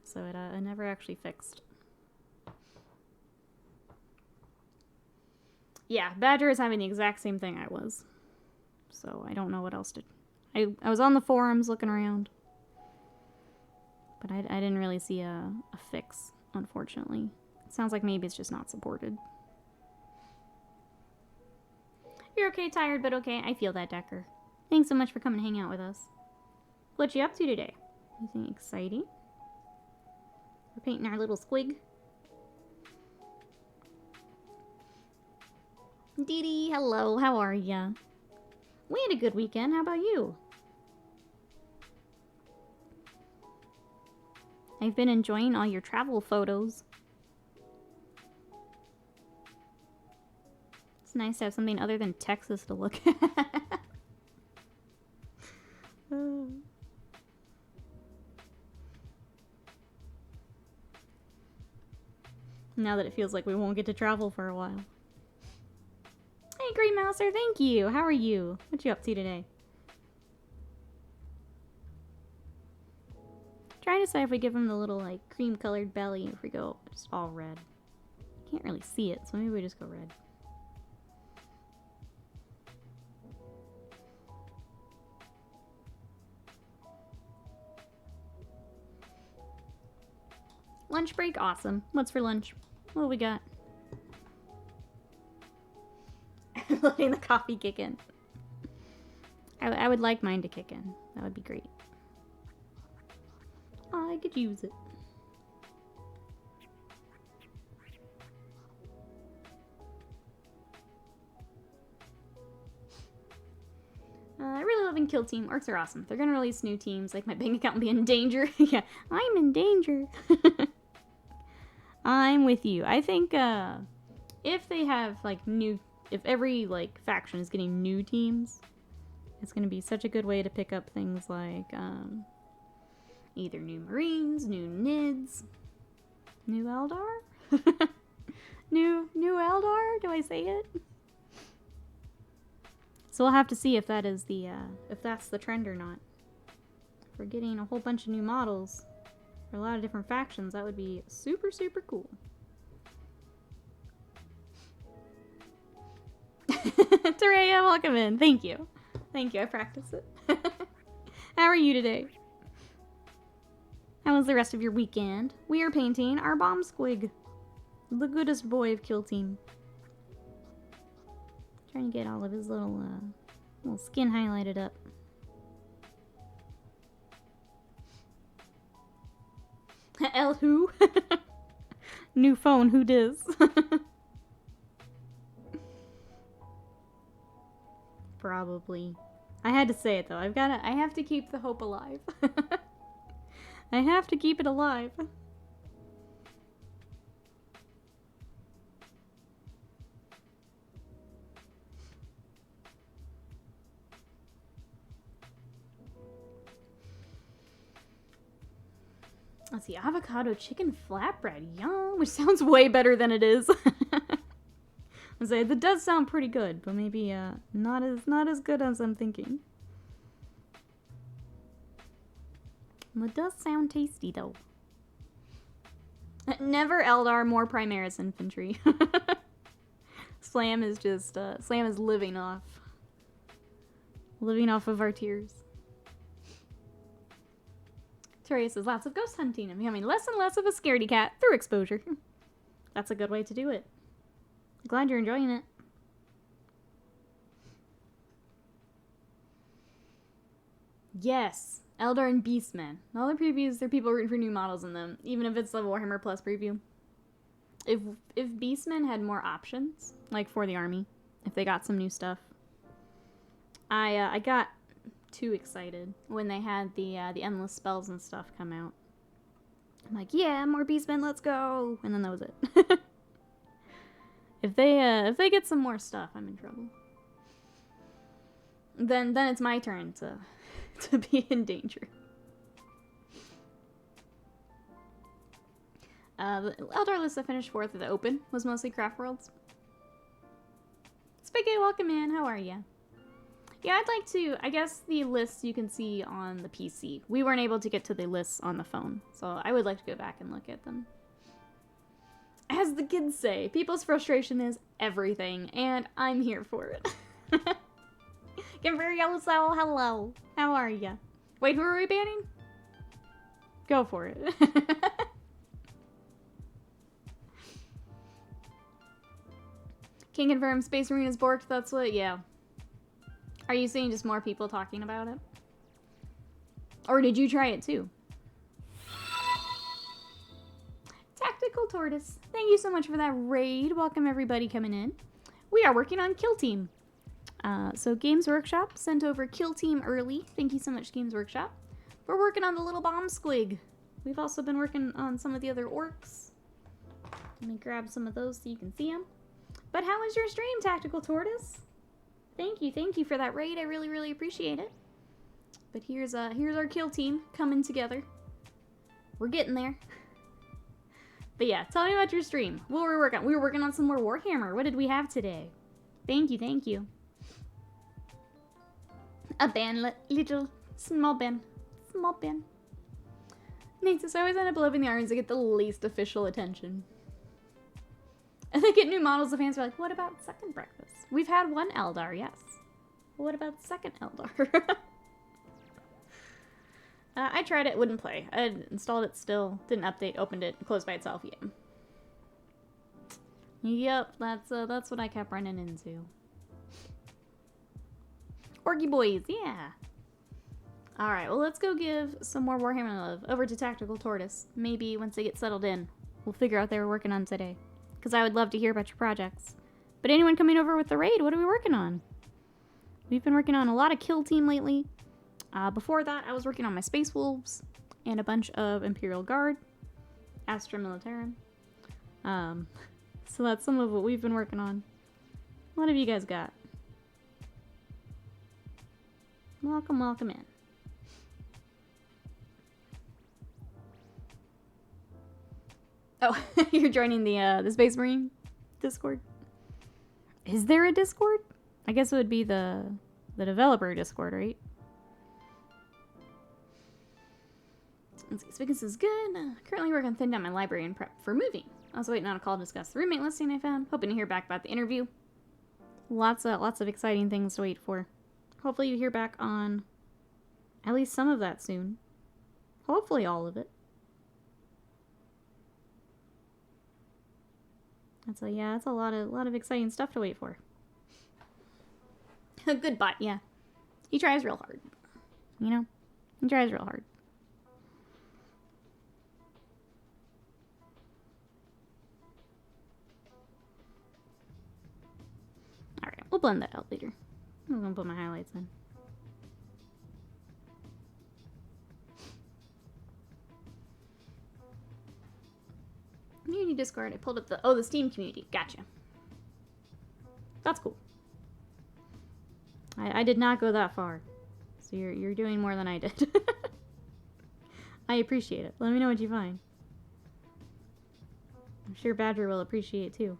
So it never actually fixed. Yeah, Badger is having the exact same thing I was. So I don't know what else to... I was on the forums looking around. But I didn't really see a fix, unfortunately. It sounds like maybe it's just not supported. You're okay, tired, but okay. I feel that, Decker. Thanks so much for coming to hang out with us. What you up to today? Anything exciting? We're painting our little squig. Dee Dee, hello, how are ya? We had a good weekend, how about you? I've been enjoying all your travel photos. It's nice to have something other than Texas to look at. Now that it feels like we won't get to travel for a while. Hey, Green Mouser, thank you. How are you? What you up to today? Trying to decide if we give him the little, like, cream-colored belly, if we go just all red. Can't really see it, so maybe we just go red. Lunch break? Awesome. What's for lunch? What do we got? Letting the coffee kick in. I would like mine to kick in. That would be great. I could use it. I really love in Kill Team. Orcs are awesome. They're gonna release new teams, like my bank account will be in danger. Yeah, I'm in danger. I'm with you. I think if they have like if every like faction is getting new teams, it's gonna be such a good way to pick up things like either new Marines, new Nids, new Eldar, new Eldar. Do I say it? So we'll have to see if that is the if that's the trend or not. If we're getting a whole bunch of new models for a lot of different factions, that would be super, super cool. Tereya, welcome in. Thank you. Thank you, I practiced it. How are you today? How was the rest of your weekend? We are painting our Bomb Squig. The goodest boy of Kill Team. Trying to get all of his little skin highlighted up. L who? New phone, who dis? Probably. I had to say it though. I have to keep the hope alive. I have to keep it alive. Let's see, avocado chicken flatbread, yum, which sounds way better than it is. I say that does sound pretty good, but maybe not as good as I'm thinking. It does sound tasty though. Never Eldar, more Primaris infantry. Slam is just Slam is living off of our tears. Tereya says lots of ghost hunting and becoming less and less of a scaredy cat through exposure. That's a good way to do it. Glad you're enjoying it. Yes, Eldar and Beastmen. All the previews, there are people rooting for new models in them, even if it's the Warhammer Plus preview. If Beastmen had more options, like for the army, if they got some new stuff, I got too excited when they had the endless spells and stuff come out. I'm like, yeah, more Beastmen, let's go, and then that was it. If they get some more stuff, I'm in trouble. Then it's my turn to be in danger. The Eldar list that finished 4th at the Open was mostly Craft Worlds. Spaghetti, welcome in. How are ya? Yeah, I'd like to. I guess the lists you can see on the PC. We weren't able to get to the lists on the phone, so I would like to go back and look at them. As the kids say, people's frustration is everything, and I'm here for it. Very Yellow Soul, hello. How are ya? Wait, who are we banning? Go for it. Can confirm Space Marina's borked, that's what, yeah. Are you seeing just more people talking about it? Or did you try it too? Tactical Tortoise, thank you so much for that raid. Welcome everybody coming in. We are working on Kill Team. So Games Workshop sent over Kill Team early. Thank you so much, Games Workshop. We're working on the little Bomb Squig. We've also been working on some of the other orcs. Let me grab some of those so you can see them. But how was your stream, Tactical Tortoise? Thank you for that raid. I really, really appreciate it. But here's our Kill Team coming together. We're getting there. But yeah, tell me about your stream. What were we working on? We were working on some more Warhammer. What did we have today? Thank you. A band, little, small band. Nate says, I always end up loving the irons that get the least official attention. And they get new models, the fans are like, what about second breakfast? We've had one Eldar, yes. But what about second Eldar? I tried it, wouldn't play. I installed it still, didn't update, opened it, closed by itself, yeah. Yep, that's what I kept running into. Orgy boys, yeah. Alright, well let's go give some more Warhammer love over to Tactical Tortoise. Maybe once they get settled in, we'll figure out what they were working on today. Because I would love to hear about your projects. But anyone coming over with the raid, what are we working on? We've been working on a lot of Kill Team lately. Before that, I was working on my Space Wolves and a bunch of Imperial Guard, Astra Militarum. So that's some of what we've been working on. What have you guys got? Welcome, welcome in. Oh, you're joining the Space Marine Discord? Is there a Discord? I guess it would be the developer Discord, right? Spiggins is good. Currently working on thinning down my library and prep for moving. I was waiting on a call to discuss the roommate listing I found. Hoping to hear back about the interview. Lots of exciting things to wait for. Hopefully you hear back on at least some of that soon. Hopefully all of it. That's a lot of exciting stuff to wait for. A good bot, yeah. He tries real hard. You know? He tries real hard. Alright, we'll blend that out later. I'm gonna put my highlights in. Community Discord. I pulled up the Steam community. Gotcha. That's cool. I did not go that far. So you're doing more than I did. I appreciate it. Let me know what you find. I'm sure Badger will appreciate it too.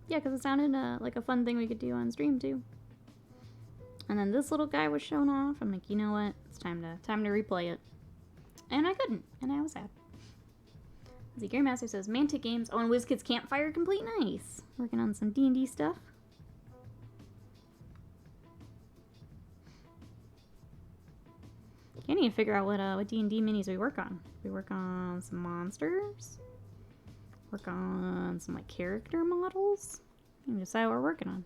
Yeah, because it sounded like a fun thing we could do on stream too. And then this little guy was shown off. I'm like, you know what? It's time to replay it. And I couldn't, and I was sad. The Game Master says Mantic Games. Oh, and WizKids Campfire complete. Nice. Working on some D&D stuff. Can't even figure out what D&D minis we work on. We work on some monsters. Work on some like character models. You can decide what we're working on.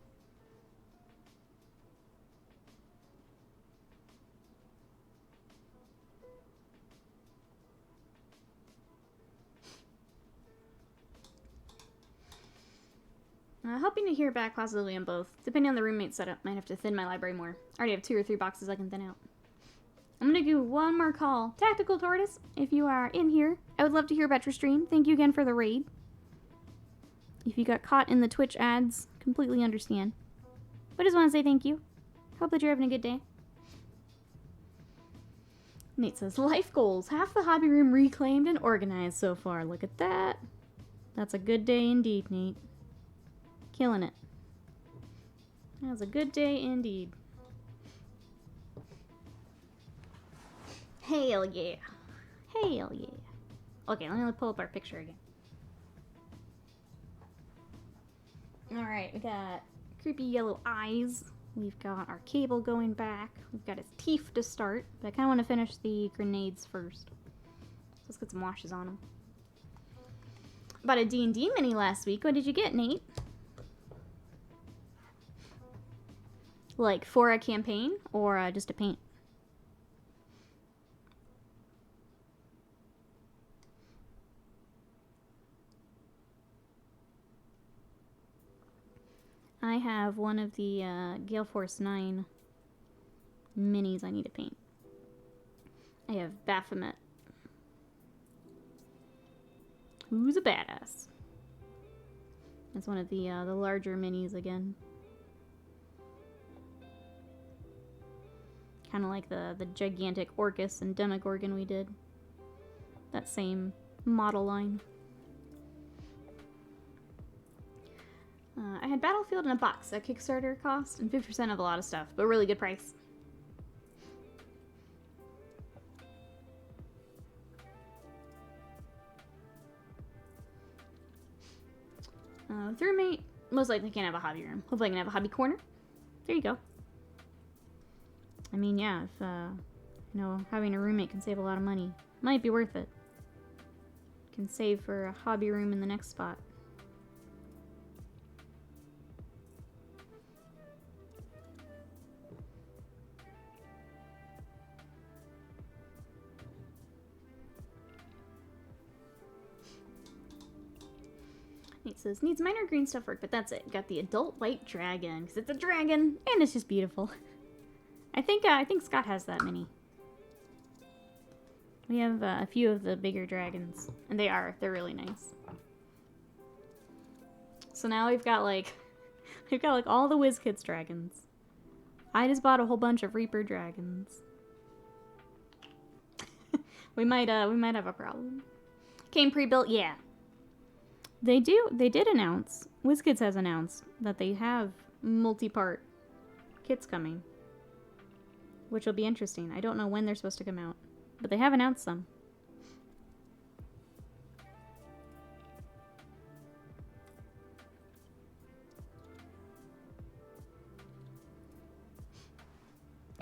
Hoping to hear back possibly on both. Depending on the roommate setup, might have to thin my library more. I already have 2 or 3 boxes I can thin out. I'm gonna do one more call. Tactical Tortoise, if you are in here, I would love to hear about your stream. Thank you again for the raid. If you got caught in the Twitch ads, completely understand. But I just want to say thank you. Hope that you're having a good day. Nate says, life goals. Half the hobby room reclaimed and organized so far. Look at that. That's a good day indeed, Nate. Killing it. That was a good day indeed. Hell yeah. Hell yeah. Okay, let me pull up our picture again. Alright, we got creepy yellow eyes. We've got our cable going back. We've got his teeth to start. But I kind of want to finish the grenades first. So let's get some washes on them. Bought a D&D mini last week. What did you get, Nate? Like for a campaign or just a paint? I have one of the Gale Force 9 minis I need to paint. I have Baphomet. Who's a badass? That's one of the larger minis again. Kind of like the gigantic Orcus and Demogorgon we did. That same model line. I had Battlefield in a box at Kickstarter cost and 50% of a lot of stuff, but really good price. With roommate, most likely can't have a hobby room. Hopefully I can have a hobby corner. There you go. I mean, yeah, if, you know, having a roommate can save a lot of money. Might be worth it. Can save for a hobby room in the next spot. It says, needs minor green stuff work, but that's it. Got the adult white dragon, because it's a dragon, and it's just beautiful. I think Scott has that many. We have a few of the bigger dragons, and they're really nice. So now we've got like all the WizKids dragons. I just bought a whole bunch of Reaper dragons. we might have a problem. Came pre-built, yeah. They did announce, WizKids has announced that they have multi-part kits coming, which will be interesting. I don't know when they're supposed to come out, but they have announced them.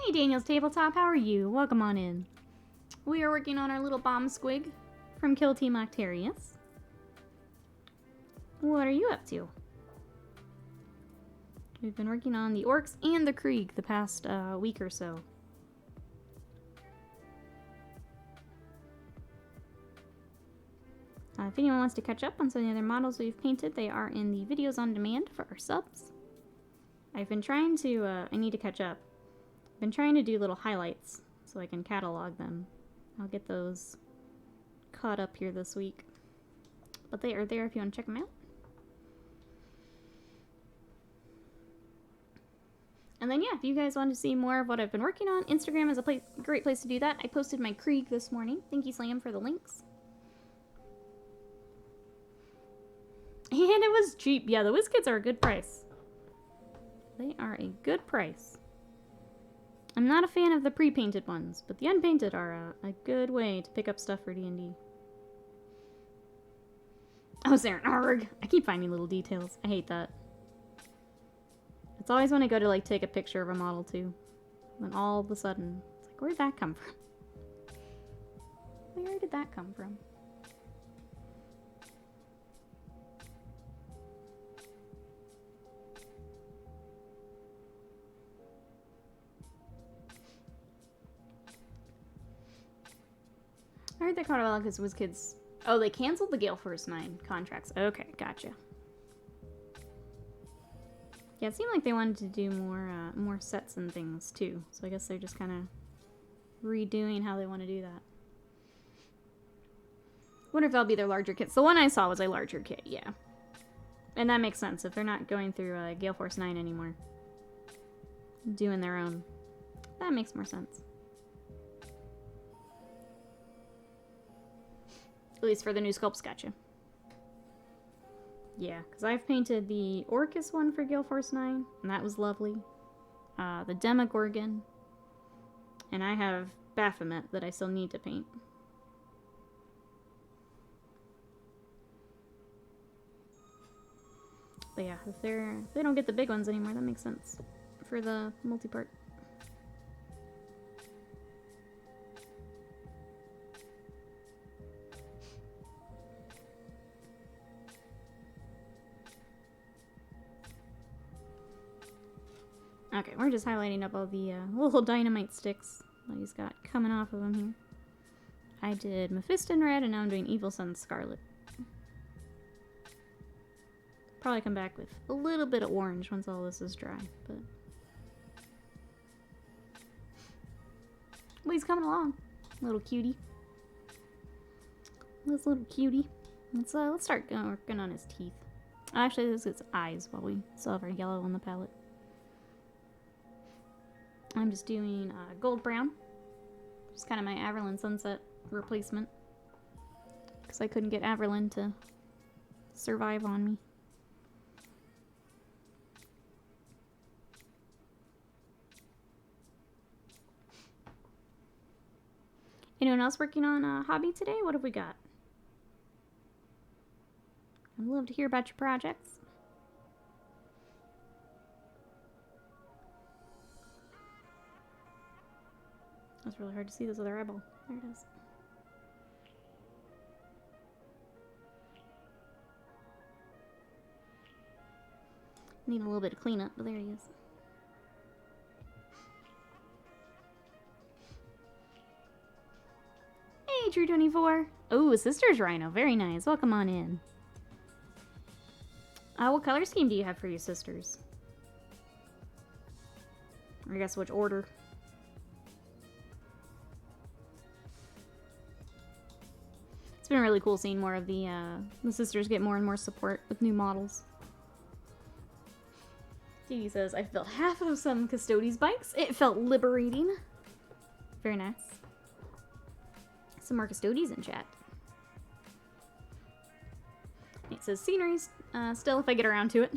Hey Daniel's Tabletop, how are you? Welcome on in. We are working on our little Bomb Squig from Kill Team Octarius. What are you up to? We've been working on the Orcs and the Krieg the past week or so. If anyone wants to catch up on some of the other models we've painted, they are in the videos on demand for our subs. I've been trying to, I need to catch up. I've been trying to do little highlights so I can catalog them. I'll get those caught up here this week. But they are there if you want to check them out. And then, yeah, if you guys want to see more of what I've been working on, Instagram is a great place to do that. I posted my Krieg this morning. Thank you, Slam, for the links. And it was cheap. Yeah, the WizKids are a good price. They are a good price. I'm not a fan of the pre-painted ones, but the unpainted are a good way to pick up stuff for D&D. Oh, is there an ARG? I keep finding little details. I hate that. It's always when I go to, like, take a picture of a model, too. Then all of a sudden, it's like, where'd that come from? Where did that come from? I heard that Colorado because WizKids... Oh, they canceled the Gale Force 9 contracts. Okay, gotcha. Yeah, it seemed like they wanted to do more sets and things, too. So I guess they're just kind of redoing how they want to do that. Wonder if that'll be their larger kits. The one I saw was a larger kit, yeah. And that makes sense if they're not going through Gale Force 9 anymore. Doing their own. That makes more sense. At least for the new sculpts, gotcha. Yeah, because I've painted the Orcus one for Gale Force 9, and that was lovely. The Demogorgon. And I have Baphomet that I still need to paint. But yeah, if they don't get the big ones anymore, that makes sense for the multi-part. Okay, we're just highlighting up all the little dynamite sticks that he's got coming off of him here. I did Mephisto in red, and now I'm doing Evil Sun Scarlet. Probably come back with a little bit of orange once all this is dry, but... Well, he's coming along. Little cutie. This little cutie. Let's start working on his teeth. Actually, this is his eyes while we still have our yellow on the palette. I'm just doing gold brown. Just kind of my Averlin Sunset replacement. Because I couldn't get Averlin to survive on me. Anyone else working on a hobby today? What have we got? I'd love to hear about your projects. That's really hard to see this other eyeball. There it is. Need a little bit of cleanup, but there he is. Hey, True24. Oh, Sister's Rhino. Very nice. Welcome on in. What color scheme do you have for your sisters? Or I guess which order? been really cool seeing more of the sisters get more and more support with new models. Dee says, I've built half of some Custodes bikes. It felt liberating. Very nice. Some more Custodes in chat. It says sceneries, still if I get around to it.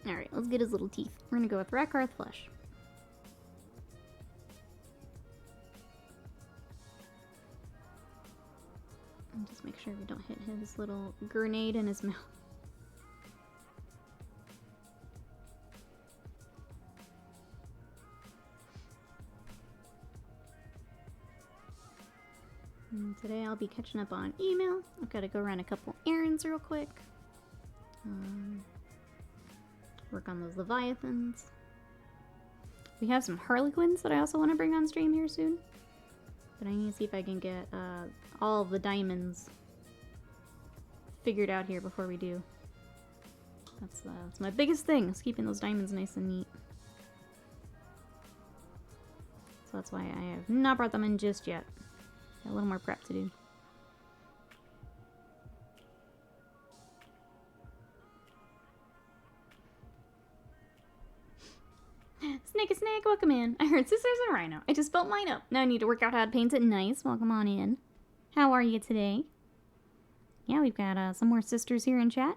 Alright, let's get his little teeth. We're gonna go with Rakarth Flesh. And just make sure we don't hit his little grenade in his mouth. And today I'll be catching up on email. I've got to go run a couple errands real quick. Work on those Leviathans. We have some Harlequins that I also want to bring on stream here soon. But I need to see if I can get all of the diamonds figured out here before we do. That's my biggest thing, is keeping those diamonds nice and neat. So that's why I have not brought them in just yet. Got a little more prep to do. Snake, welcome in. I heard Sisters and Rhino. I just built mine up. Now I need to work out how to paint it nice. Welcome on in. How are you today? Yeah, we've got some more sisters here in chat.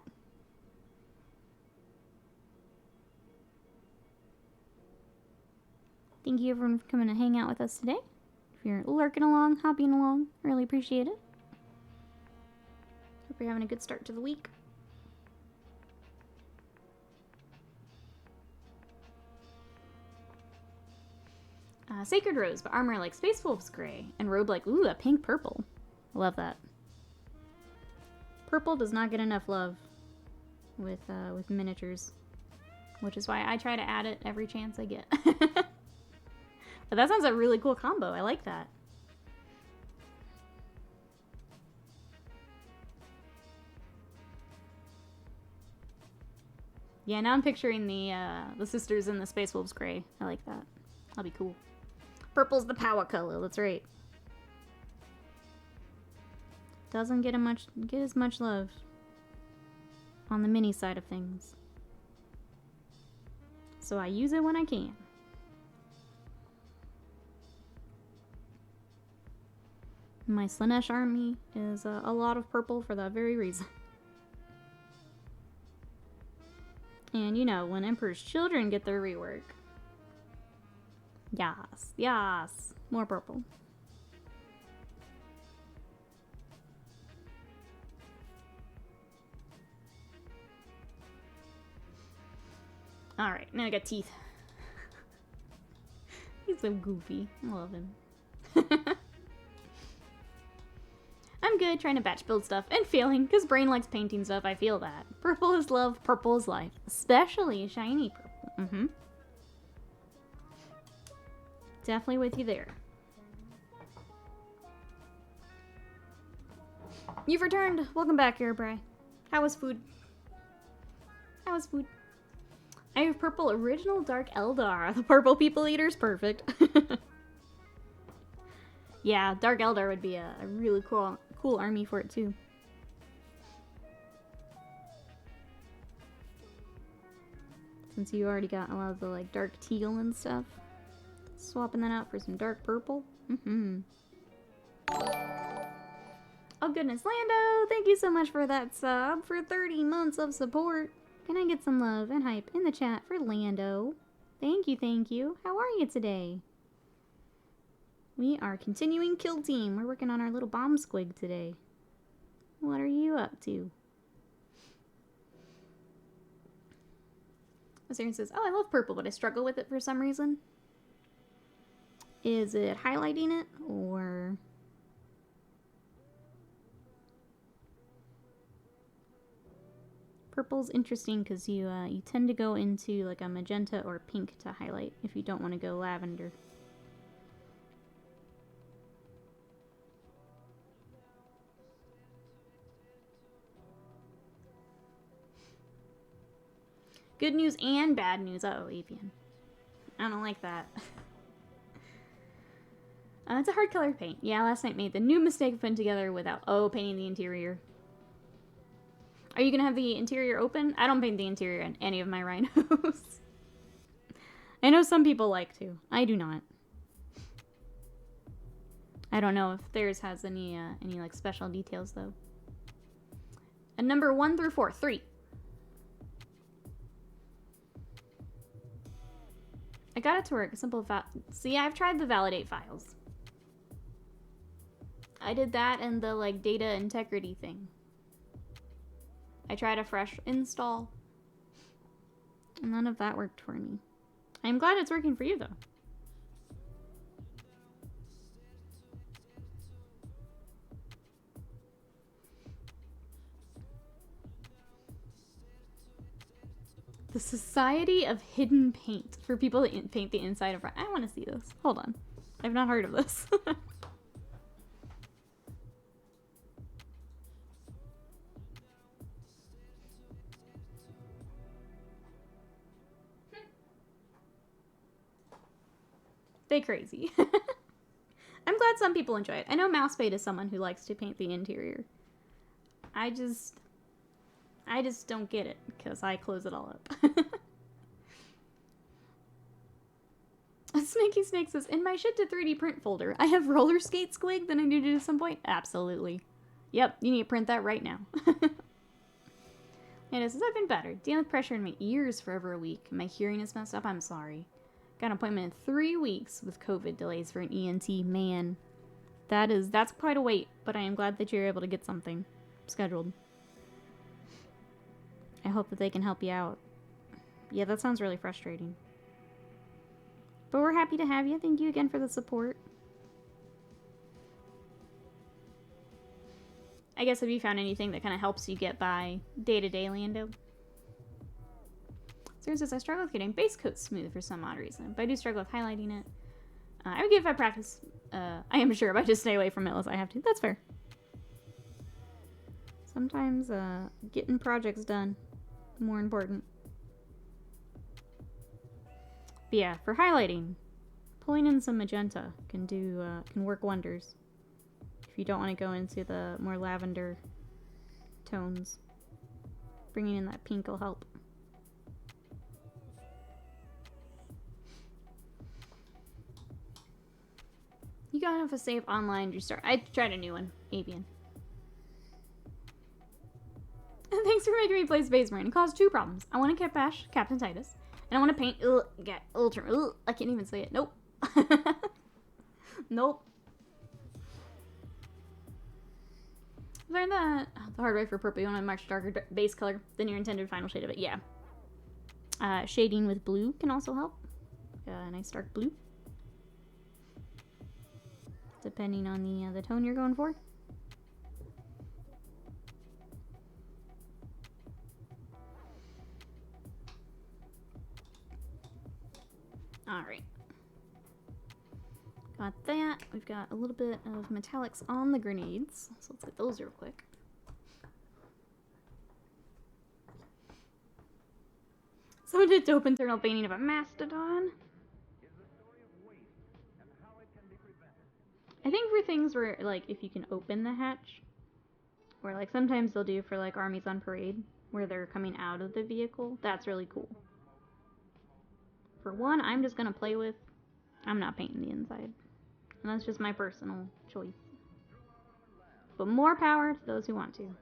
Thank you everyone for coming to hang out with us today. If you're lurking along, hopping along, really appreciate it. Hope you're having a good start to the week. Sacred Rose, but armor like Space Wolf's gray, and robe like, ooh, a pink purple. I love that. Purple does not get enough love with miniatures, which is why I try to add it every chance I get. But that sounds a really cool combo. I like that. Yeah, now I'm picturing the sisters in the Space Wolves gray. I like that. That'll be cool. Purple's the power color, that's right. Doesn't get as much love on the mini side of things. So I use it when I can. My Slanesh army is a lot of purple for that very reason. And you know, when Emperor's Children get their rework. Yas, yas, more purple. Alright, now I got teeth. He's so goofy. I love him. I'm good trying to batch build stuff and failing because Brain likes painting stuff. I feel that. Purple is love, purple is life. Especially shiny purple. Definitely with you there. You've returned. Welcome back, Airbray. How was food? How was food? I have purple original Dark Eldar. The purple people eater's perfect. Yeah, Dark Eldar would be a really cool army for it too. Since you already got a lot of the like dark teal and stuff. Swapping that out for some dark purple. Oh goodness, Lando! Thank you so much for that sub, for 30 months of support. Can I get some love and hype in the chat for Lando? Thank you, thank you. How are you today? We are continuing Kill Team. We're working on our little Bomb Squig today. What are you up to? Aaron says, oh, I love purple, but I struggle with it for some reason. Is it highlighting it, or... Purple's interesting because you tend to go into like a magenta or pink to highlight if you don't want to go lavender. Good news and bad news. Uh-oh, Avian. I don't like that. It's a hard color paint. Yeah, last night made the new mistake of putting together without, painting the interior. Are you going to have the interior open? I don't paint the interior on any of my rhinos. I know some people like to. I do not. I don't know if theirs has any like special details though. And number 1 through 4, 3. I got it to work. Simple. See, I've tried the validate files. I did that and the like data integrity thing. I tried a fresh install. None of that worked for me. I'm glad it's working for you though. The Society of Hidden Paint for people that paint the inside of. I want to see this. Hold on. I've not heard of this. They crazy. I'm glad some people enjoy it. I know Mousebait is someone who likes to paint the interior. I just don't get it because I close it all up. Snaky Snake says, in my shit to 3D print folder, I have roller skate squig that I need to do at some point. Absolutely. Yep, you need to print that right now. And it says, I've been better. Dealing with pressure in my ears for over a week. My hearing is messed up. I'm sorry. Got an appointment in 3 weeks with COVID delays for an ENT. Man, that's quite a wait, but I am glad that you're able to get something scheduled. I hope that they can help you out. Yeah, that sounds really frustrating. But we're happy to have you. Thank you again for the support. I guess have you found anything that kind of helps you get by day-to-day, Lando? Sarah says, I struggle with getting base coat smooth for some odd reason, but I do struggle with highlighting it. I would give it a practice. I am sure, but I just stay away from it unless I have to. That's fair. Sometimes getting projects done more important. But yeah, for highlighting, pulling in some magenta can work wonders. If you don't want to go into the more lavender tones, bringing in that pink will help. You gotta have a save online restart. I tried a new one, Avian. Thanks for making me play Space Marine. It caused 2 problems. I want to get bash Captain Titus, and I want to paint. I can't even say it. Nope. Nope. Learn that the hard way for purple. You want to march darker base color than your intended final shade of it. Yeah. Shading with blue can also help. A nice dark blue, depending on the tone you're going for. Alright. Got that. We've got a little bit of metallics on the grenades. So let's get those real quick. Someone did dope internal painting of a mastodon. I think for things where, like, if you can open the hatch, or like sometimes they'll do for like armies on parade, where they're coming out of the vehicle, that's really cool. For one, I'm just gonna play with, I'm not painting the inside. And that's just my personal choice. But more power to those who want to.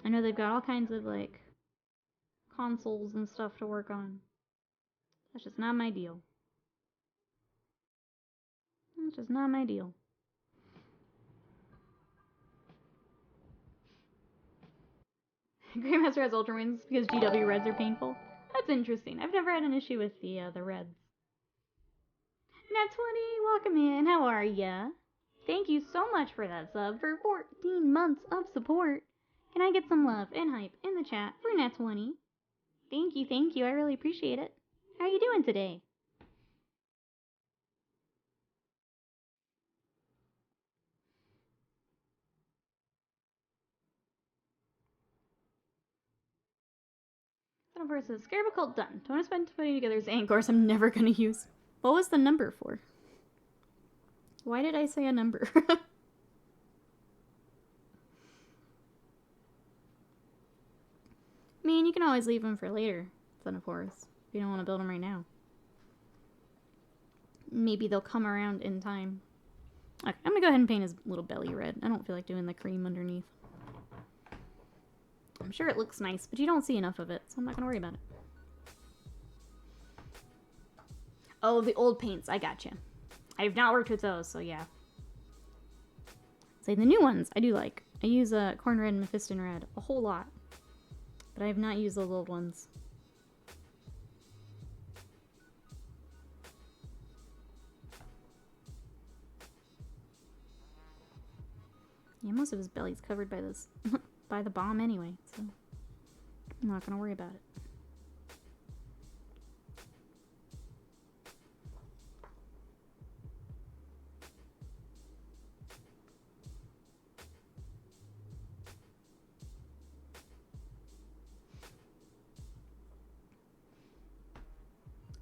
I know they've got all kinds of like consoles and stuff to work on. That's just not my deal. That's just not my deal. Grandmaster has Ultra Wings because GW Reds are painful. That's interesting. I've never had an issue with the Reds. Nat 20, welcome in. How are ya? Thank you so much for that sub for 14 months of support. Can I get some love and hype in the chat for Nat 20? Thank you. I really appreciate it. How are you doing today? Son of Horses. Scarab Cult done. Don't want to spend putting together Zane course I'm never going to use. What was the number for? Why did I say a number? I mean, you can always leave them for later, Son of Horus, if you don't want to build them right now. Maybe they'll come around in time. Okay, I'm gonna go ahead and paint his little belly red. I don't feel like doing the cream underneath. I'm sure it looks nice, but you don't see enough of it, so I'm not gonna worry about it. Oh, the old paints. I gotcha. I've not worked with those, so yeah. Say the new ones I do like. I use Corn Red and Mephiston Red a whole lot, but I have not used those old ones. Yeah, most of his belly's covered by this, by the bomb anyway, so I'm not gonna worry about it.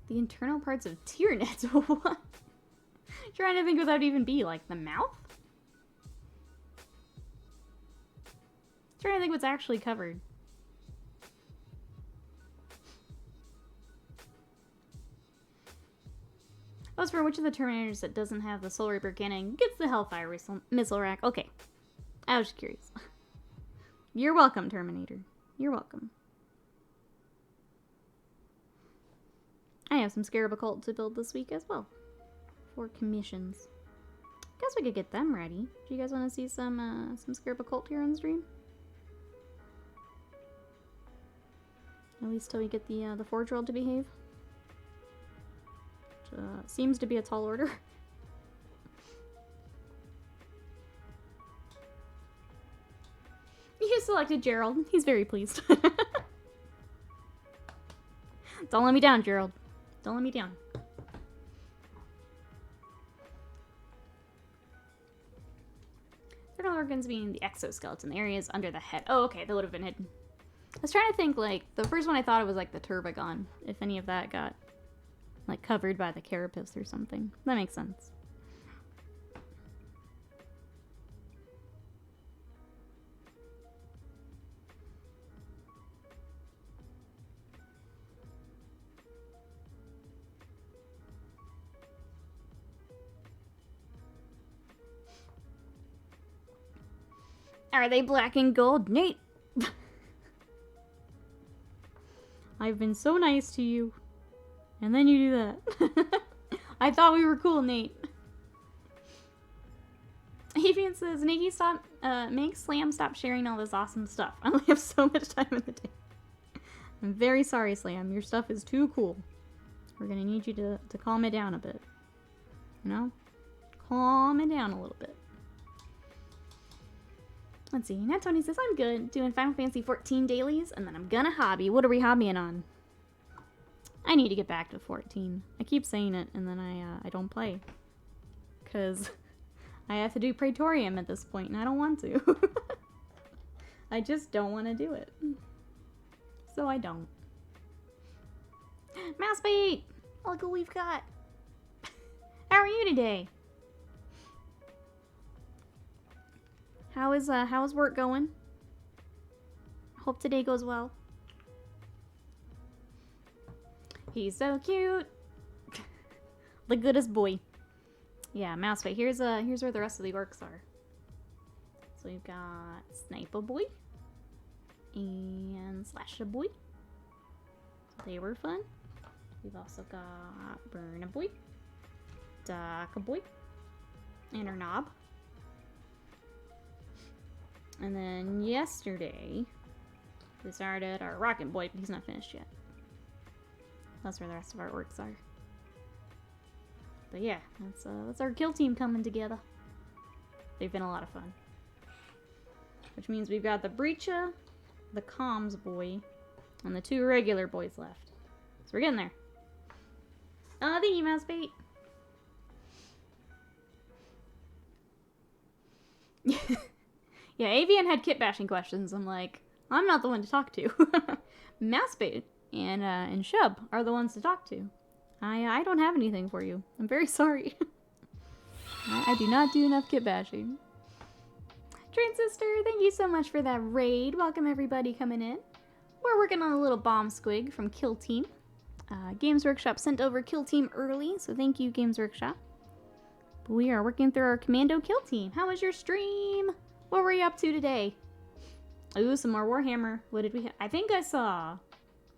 The internal parts of tear nets? What? Trying to think what that would even be, like the mouth? Trying to think what's actually covered. As for which of the Terminators that doesn't have the Soul Reaper cannon gets the Hellfire missile rack. Okay. I was just curious. You're welcome, Terminator. You're welcome. I have some Scarab Cult to build this week as well. For commissions. Guess we could get them ready. Do you guys want to see some Scarab Cult here on stream? At least till we get the Forge World to behave. Which, seems to be a tall order. You selected Gerald. He's very pleased. Don't let me down, Gerald. Don't let me down. Internal organs being the exoskeleton, the areas under the head. Oh, okay, that would have been hidden. I was trying to think, like, the first one I thought it was, like, the Turbagon. If any of that got, like, covered by the carapace or something. That makes sense. Are they black and gold? Nate! I've been so nice to you. And then you do that. I thought we were cool, Nate. Avian says, Nikki, stop, make Slam stop sharing all this awesome stuff. I only have so much time in the day. I'm very sorry, Slam. Your stuff is too cool. We're gonna need you to calm it down a bit. You know? Calm it down a little bit. Let's see. Now Tony says, I'm good. Doing Final Fantasy 14 dailies, and then I'm gonna hobby. What are we hobbying on? I need to get back to 14. I keep saying it, and then I don't play. Because I have to do Praetorium at this point, and I don't want to. I just don't want to do it. So I don't. Mouse bait! Look what we've got. How are you today? How is work going? Hope today goes well. He's so cute. The goodest boy. Yeah, mouse fight. Here's where the rest of the orcs are. So we've got Sniper Boy and Slasher Boy. They were fun. We've also got Burn a Boy, Duck a Boy, and her knob. And then yesterday, we started our Rocket Boy, but he's not finished yet. That's where the rest of our orcs are. But yeah, that's our kill team coming together. They've been a lot of fun. Which means we've got the Breacha, the Comms Boy, and the 2 regular boys left. So we're getting there. Oh, thank you, mouse bait. Yeah, Avian had kit bashing questions. I'm like, I'm not the one to talk to. Mouse bait. and Shub are the ones to talk to. I don't have anything for you. I'm very sorry. I do not do enough kit bashing. Transistor, thank you so much for that raid. Welcome everybody coming in. We're working on a little Bomb Squig from Kill Team. Games Workshop sent over Kill Team early, so thank you, Games Workshop. But we are working through our Commando Kill Team. How was your stream? What were you up to today? Ooh, some more Warhammer. What did we have? I think I saw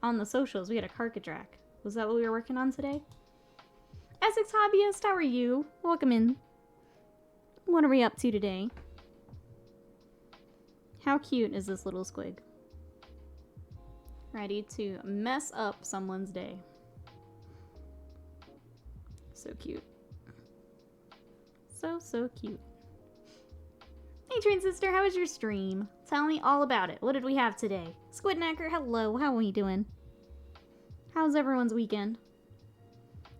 on the socials we had a Carcadrak. Was that what we were working on today? Essex Hobbyist, how are you? Welcome in. What are we up to today? How cute is this little squig? Ready to mess up someone's day. So cute. So cute. Hey Transistor, how was your stream? Tell me all about it. What did we have today? Squidnacker, hello, how are you doing? How's everyone's weekend?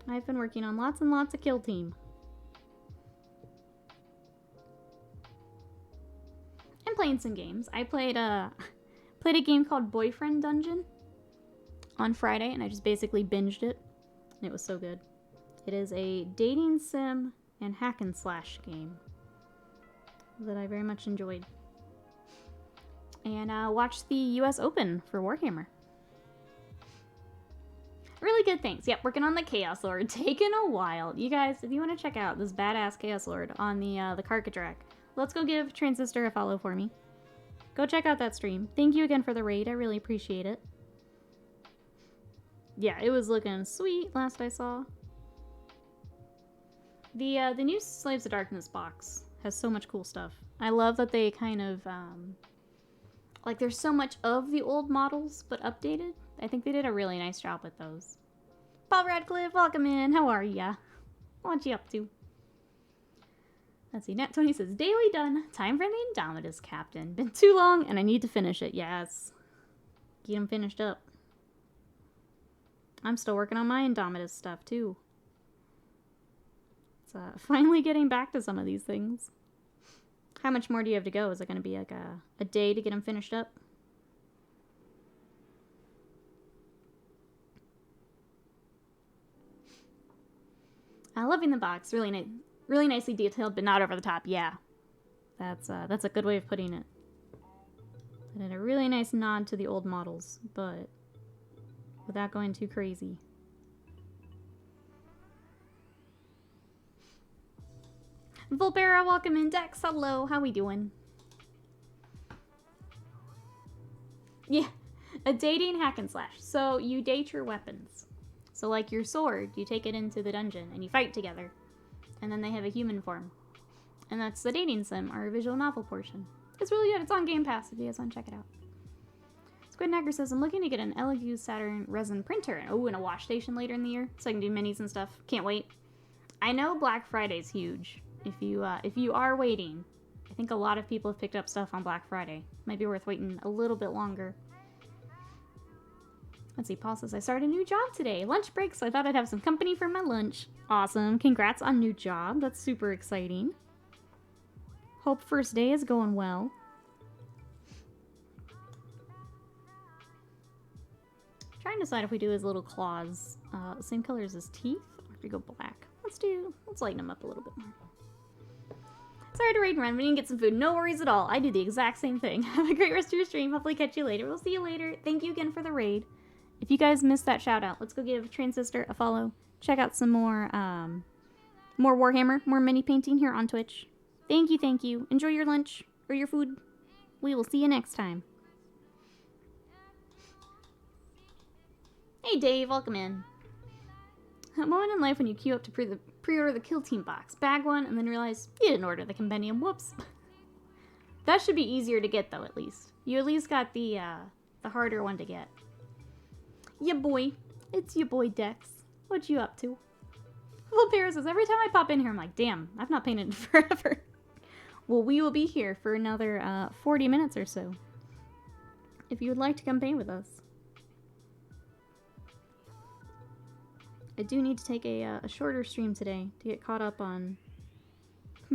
I've been working on lots and lots of Kill Team. I'm playing some games. I played a game called Boyfriend Dungeon on Friday, and I just basically binged it. And it was so good. It is a dating sim and hack and slash game that I very much enjoyed. And watched the US Open for Warhammer. Really good things. Yep, working on the Chaos Lord. Taking a while. You guys, if you want to check out this badass Chaos Lord on the Carcadrak, let's go give Transistor a follow for me. Go check out that stream. Thank you again for the raid. I really appreciate it. Yeah, it was looking sweet last I saw. The new Slaves of Darkness box has so much cool stuff. I love that they kind of, like there's so much of the old models, but updated. I think they did a really nice job with those. Paul Radcliffe, welcome in. How are ya? What you up to? Let's see. Nat Tony says, daily done. Time for the Indomitus Captain. Been too long, and I need to finish it. Yes. Get him finished up. I'm still working on my Indomitus stuff, too. It's finally getting back to some of these things. How much more do you have to go? Is it going to be like a day to get them finished up? Loving the box. Really nicely detailed, but not over the top. Yeah. That's a good way of putting it. It had a really nice nod to the old models, but without going too crazy. Volbera, welcome in. Dex, hello. How we doing? Yeah, a dating hack and slash. So you date your weapons. So like your sword, you take it into the dungeon and you fight together. And then they have a human form. And that's the dating sim, our visual novel portion. It's really good. It's on Game Pass if you guys want to check it out. Squidnacker says, I'm looking to get an LU Saturn resin printer and a wash station later in the year so I can do minis and stuff. Can't wait. I know Black Friday's huge. If you are waiting, I think a lot of people have picked up stuff on Black Friday. Might be worth waiting a little bit longer. Let's see, Paul says, I started a new job today. Lunch break, so I thought I'd have some company for my lunch. Awesome. Congrats on new job. That's super exciting. Hope first day is going well. Trying to decide if we do his little claws same color as his teeth, or if we go black. Let's lighten them up a little bit more. Sorry to raid and run, we didn't get some food. No worries at all. I do the exact same thing. Have a great rest of your stream. Hopefully catch you later. We'll see you later. Thank you again for the raid. If you guys missed that shout out, let's go give Transistor a follow. Check out some more Warhammer, more mini painting here on Twitch. Thank you. Enjoy your lunch or your food. We will see you next time. Hey Dave, welcome in. A moment in life when you queue up to pre-order the Kill Team box, bag one, and then realize you didn't order the compendium. Whoops. That should be easier to get though, at least. You at least got the harder one to get. Yeah, boy. It's your boy Dex. What you up to? Well, Paris says, every time I pop in here, I'm like, damn, I've not painted in forever. Well, we will be here for another 40 minutes or so. If you would like to come paint with us. I do need to take a shorter stream today to get caught up on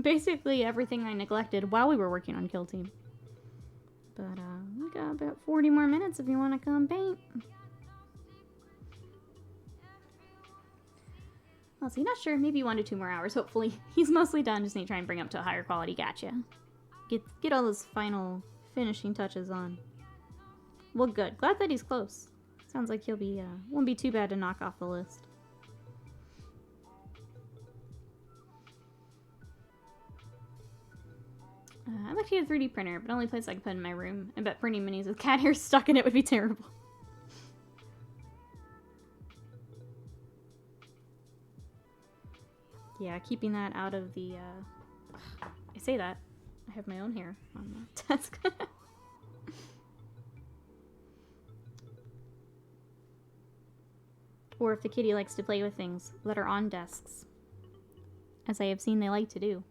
basically everything I neglected while we were working on Kill Team. But we got about 40 more minutes if you want to come paint. I'll see, not sure, maybe 1 to 2 more hours, hopefully. He's mostly done, just need to try and bring up to a higher quality. Gotcha. Get all those final finishing touches on. Well, good. Glad that he's close. Sounds like he'll be, won't be too bad to knock off the list. I'd like to get a 3D printer, but only place I can put in my room. I bet printing minis with cat hair stuck in it would be terrible. Yeah, keeping that out of the, I say that. I have my own hair on the desk. Or if the kitty likes to play with things that are on desks. As I have seen they like to do.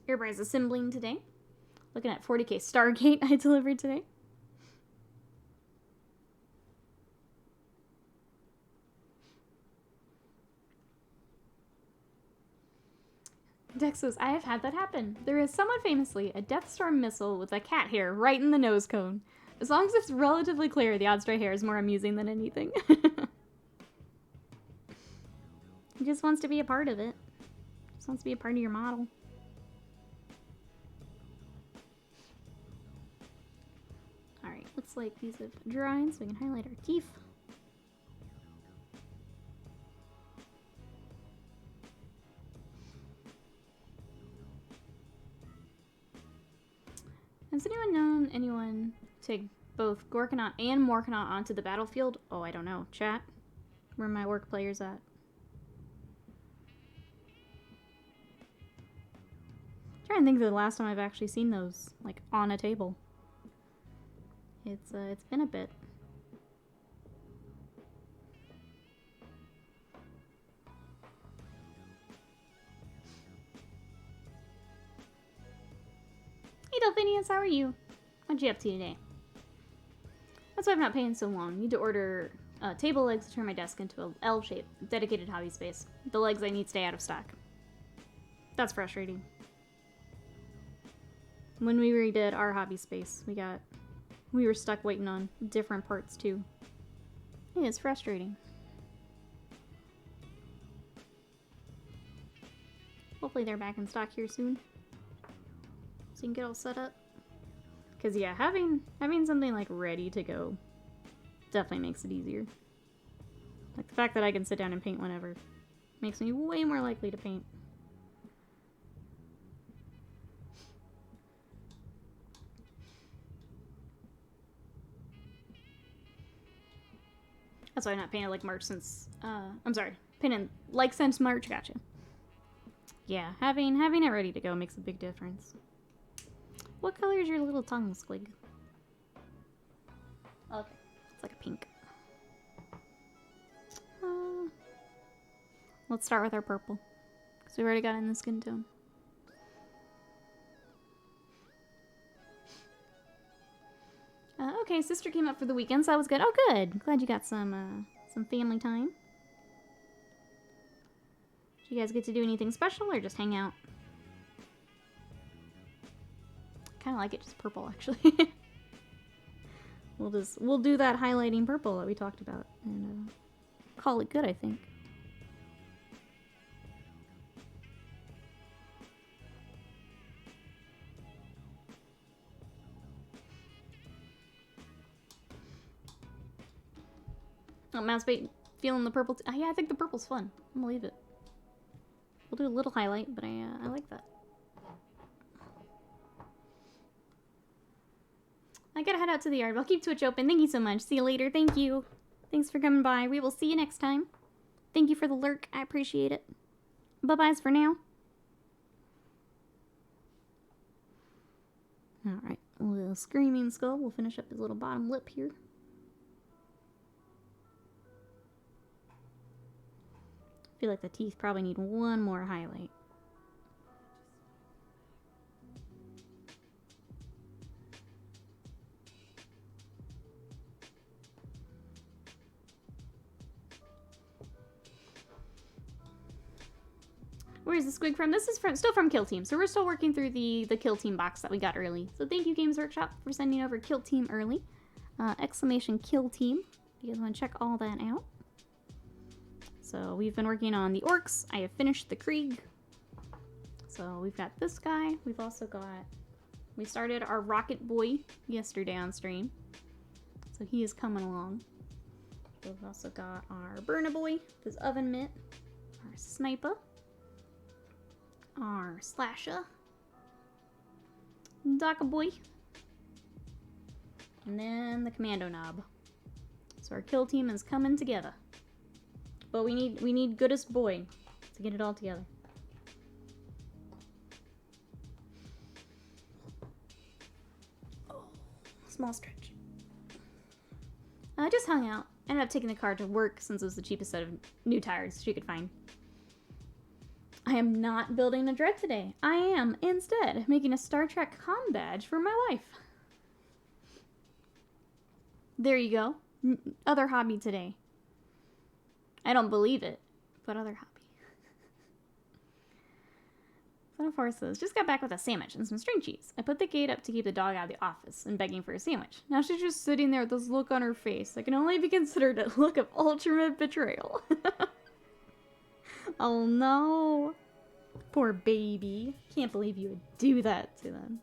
Everybody's assembling today. Looking at 40K Stargate I delivered today. Dex says, I have had that happen. There is somewhat famously a Death Storm missile with a cat hair right in the nose cone. As long as it's relatively clear, the odd stray hair is more amusing than anything. He just wants to be a part of it. Just wants to be a part of your model. Alright, looks like these have dried, so we can highlight our teeth. Has anyone known anyone take both Gorkanaut and Morkanaut onto the battlefield? Oh, I don't know. Chat? Where are my work players at? I'm trying to think of the last time I've actually seen those, like, on a table. It's been a bit. Hey Delphinius, how are you? What you up to today? That's why I'm not paying so long. Need to order table legs to turn my desk into a L shape, dedicated hobby space. The legs I need stay out of stock. That's frustrating. When we redid our hobby space, we were stuck waiting on different parts too. It is frustrating. Hopefully they're back in stock here soon. So you can get all set up. Cause yeah, having something like ready to go definitely makes it easier. Like the fact that I can sit down and paint whenever makes me way more likely to paint. That's why I've not painted like March since, I'm sorry, painted like since March, gotcha. Yeah, having it ready to go makes a big difference. What color is your little tongue, Squig? Okay, it's like a pink. Let's start with our purple, because we've already got in the skin tone. Okay, sister came up for the weekend, so that was good. Oh, good. Glad you got some family time. Did you guys get to do anything special or just hang out? Kind of like it just purple, actually. We'll do that highlighting purple that we talked about and call it good, I think. Oh, Mousebait feeling the purple. Yeah, I think the purple's fun. I'm gonna leave it. We'll do a little highlight, but I like that. I gotta head out to the yard. I'll keep Twitch open. Thank you so much. See you later. Thank you. Thanks for coming by. We will see you next time. Thank you for the lurk. I appreciate it. Bye-byes for now. Alright. A little Screaming Skull. We'll finish up his little bottom lip here. I feel like the teeth probably need one more highlight. Where is the Squig from? This is still from Kill Team, so we're still working through the Kill Team box that we got early. So thank you, Games Workshop, for sending over Kill Team early. Exclamation Kill Team. You guys want to check all that out? So we've been working on the orcs. I have finished the Krieg. So we've got this guy. We've also got... We started our Rocket Boy yesterday on stream. So he is coming along. We've also got our Burner Boy, his Oven Mitt, our Sniper, our Slasher, Daka Boy, and then the Commando Knob. So our kill team is coming together. But we need Goodest Boy to get it all together. Oh, small stretch. I just hung out. Ended up taking the car to work since it was the cheapest set of new tires she could find. I am not building a dread today. I am, instead, making a Star Trek comm badge for my wife. There you go. Other hobby today. I don't believe it, but other hobby. Son of Horses just got back with a sandwich and some string cheese. I put the gate up to keep the dog out of the office and begging for a sandwich. Now she's just sitting there with this look on her face that can only be considered a look of ultimate betrayal. Oh no. Poor baby. Can't believe you would do that to them.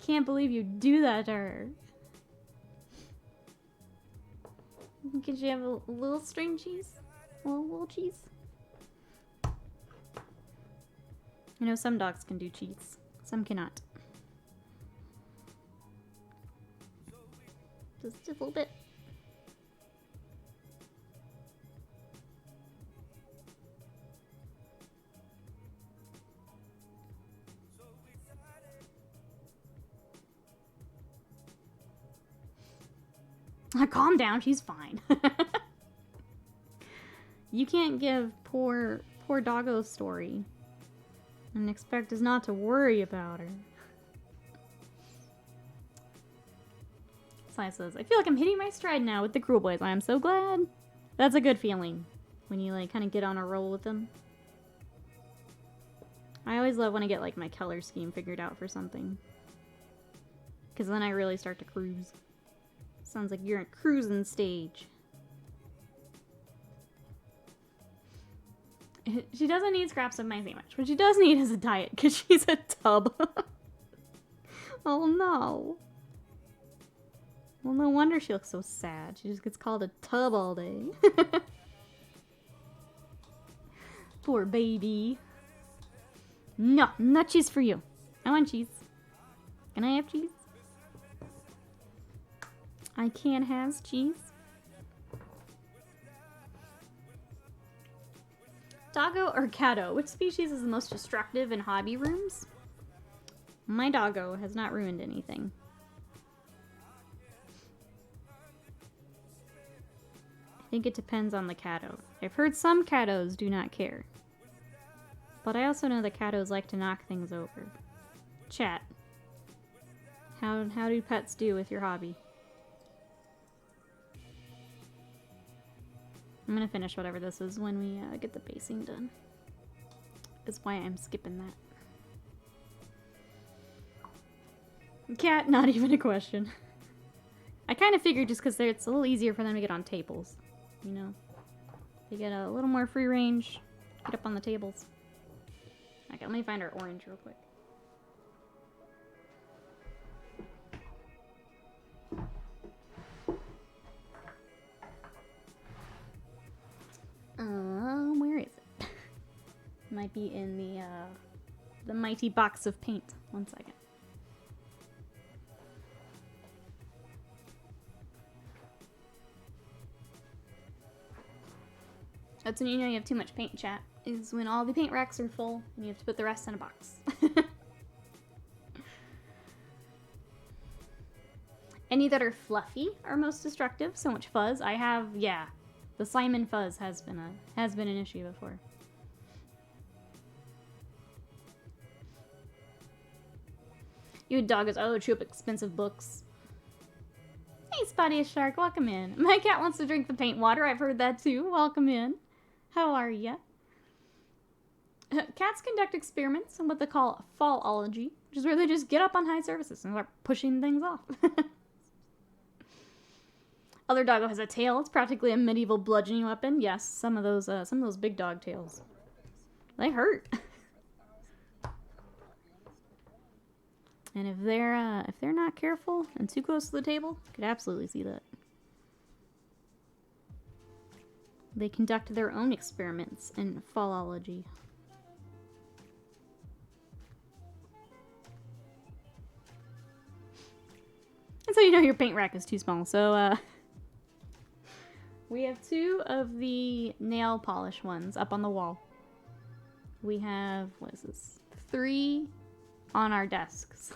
Can't believe you'd do that to her. Could you have a little string cheese? A little cheese? You know, some dogs can do cheese. Some cannot. Just a little bit. Calm down, she's fine. You can't give poor doggo story and expect us not to worry about her. Sai says, I feel like I'm hitting my stride now with the Cruel Boys. I am so glad. That's a good feeling when you like kind of get on a roll with them. I always love when I get like my color scheme figured out for something, because then I really start to cruise. Sounds like you're in a cruising stage. She doesn't need scraps of my sandwich. What she does need is a diet, because she's a tub. Oh no. Well, no wonder she looks so sad. She just gets called a tub all day. Poor baby. No, not cheese for you. I want cheese. Can I have cheese? I can have cheese. Doggo or catto? Which species is the most destructive in hobby rooms? My doggo has not ruined anything. I think it depends on the catto. I've heard some cattos do not care. But I also know that cattos like to knock things over. Chat. How do pets do with your hobby? I'm gonna finish whatever this is when we get the basing done. That's why I'm skipping that. Cat, not even a question. I kind of figured just because it's a little easier for them to get on tables. You know? They get a little more free range. Get up on the tables. Okay, let me find our orange real quick. Where is it? Might be in the mighty box of paint. One second. That's when you know you have too much paint, chat. Is when all the paint racks are full and you have to put the rest in a box. Any that are fluffy are most destructive. So much fuzz. I have, yeah. The Simon fuzz has been an issue before. You dog is chew up expensive books. Hey, Spotty Shark, welcome in. My cat wants to drink the paint water. I've heard that too. Welcome in. How are ya? Cats conduct experiments on what they call fallology, which is where they just get up on high surfaces and start pushing things off. Other doggo has a tail. It's practically a medieval bludgeoning weapon. Yes, some of those big dog tails. They hurt. And if they're not careful and too close to the table, you could absolutely see that. They conduct their own experiments in phallology. And so you know your paint rack is too small. So we have 2 of the nail polish ones up on the wall. We have, what is this? 3 on our desks.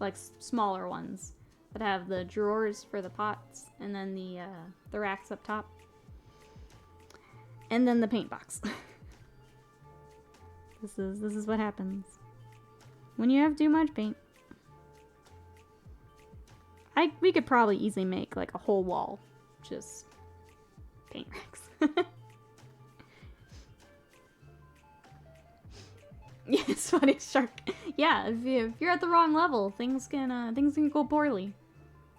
Like smaller ones that have the drawers for the pots, and then the racks up top. And then the paint box. This is what happens when you have too much paint. We could probably easily make like a whole wall just paint racks. Yes, funny shark. Yeah, if you're at the wrong level, things can go poorly.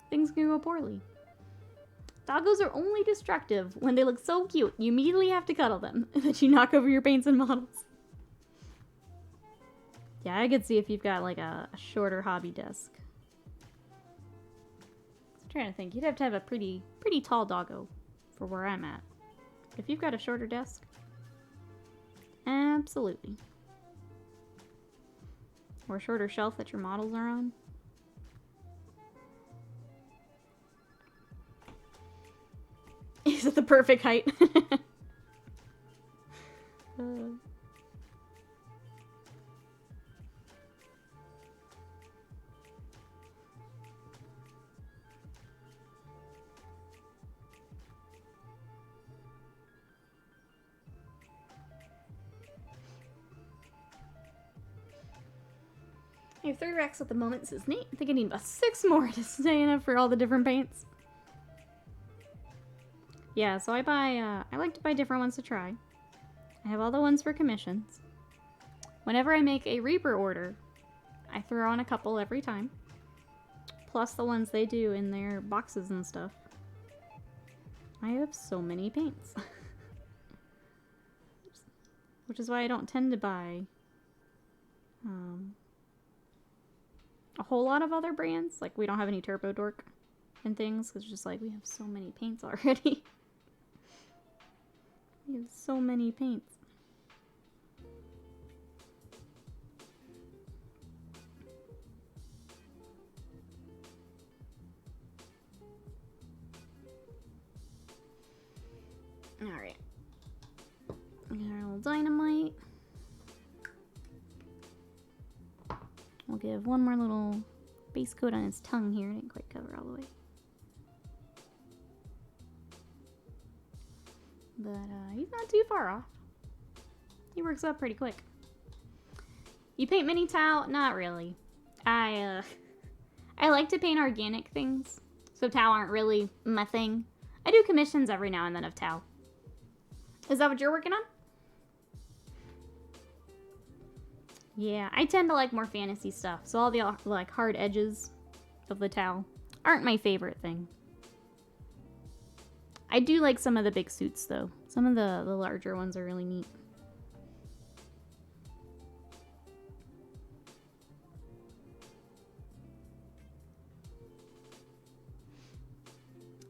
Things can go poorly. Doggos are only destructive when they look so cute. You immediately have to cuddle them, and then you knock over your paints and models. Yeah, I could see if you've got like a shorter hobby desk. I'm trying to think. You'd have to have a pretty tall doggo for where I'm at. If you've got a shorter desk, absolutely. Or a shorter shelf that your models are on. Is it the perfect height? I have 3 racks at the moment, says Nate. I think I need about 6 more to stay enough for all the different paints. Yeah, so I like to buy different ones to try. I have all the ones for commissions. Whenever I make a Reaper order, I throw on a couple every time. Plus the ones they do in their boxes and stuff. I have so many paints. Which is why I don't tend to buy a whole lot of other brands. Like, we don't have any Turbo Dork and things. It's just like, we have so many paints already. We have so many paints. Alright. We got our little dynamite. We'll give one more little base coat on his tongue here. Didn't quite cover all the way. But he's not too far off. He works up pretty quick. You paint mini tau? Not really. I like to paint organic things, so tau aren't really my thing. I do commissions every now and then of tau. Is that what you're working on? Yeah, I tend to like more fantasy stuff, so all the like hard edges of the tau aren't my favorite thing. I do like some of the big suits though. Some of the larger ones are really neat.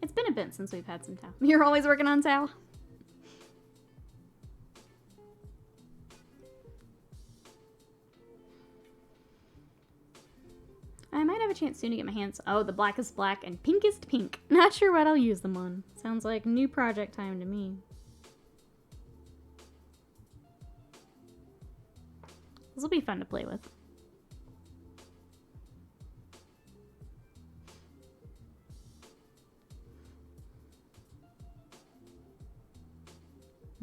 It's been a bit since we've had some tau. You're always working on tau? I might have a chance soon to get my hands... Oh, the blackest black and pinkest pink. Not sure what I'll use them on. Sounds like new project time to me. This will be fun to play with.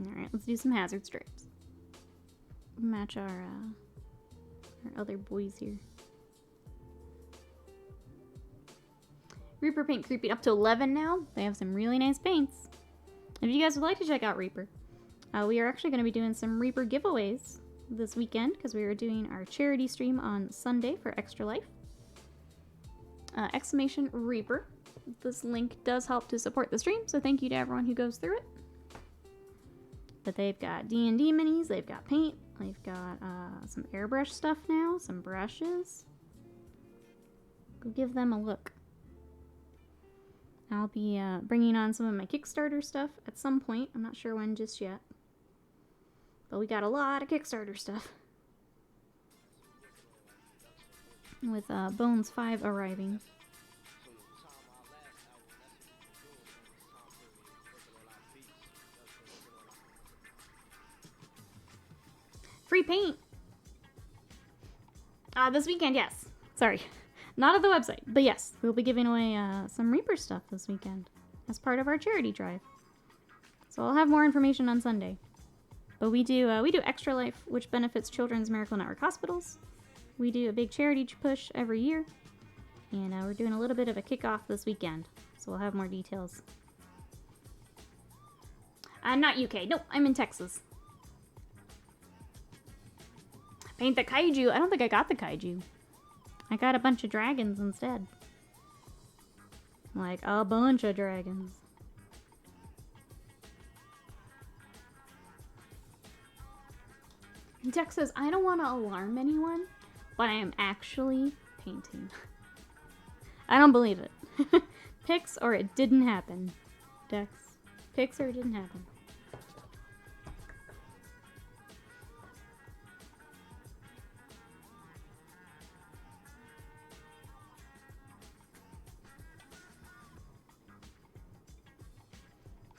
Alright, let's do some hazard stripes. Match our other boys here. Reaper paint creeping up to 11 now. They have some really nice paints. If you guys would like to check out Reaper, we are actually going to be doing some Reaper giveaways this weekend because we are doing our charity stream on Sunday for Extra Life. Exclamation Reaper. this link does help to support the stream, so thank you to everyone who goes through it. But they've got D&D minis, they've got paint, they've got some airbrush stuff now, some brushes. Go give them a look. I'll be bringing on some of my Kickstarter stuff at some point. I'm not sure when just yet. But we got a lot of Kickstarter stuff. With Bones 5 arriving. Free paint! This weekend, yes. Sorry. Not at the website, but yes. We'll be giving away some Reaper stuff this weekend as part of our charity drive. So I'll have more information on Sunday. But we do Extra Life, which benefits Children's Miracle Network hospitals. We do a big charity push every year. And we're doing a little bit of a kickoff this weekend. So we'll have more details. I'm not UK. Nope, I'm in Texas. Paint the kaiju. I don't think I got the kaiju. I got a bunch of dragons instead. Like, a bunch of dragons. Dex says, I don't want to alarm anyone, but I am actually painting. I don't believe it. Pics or it didn't happen. Dex. Pics or it didn't happen.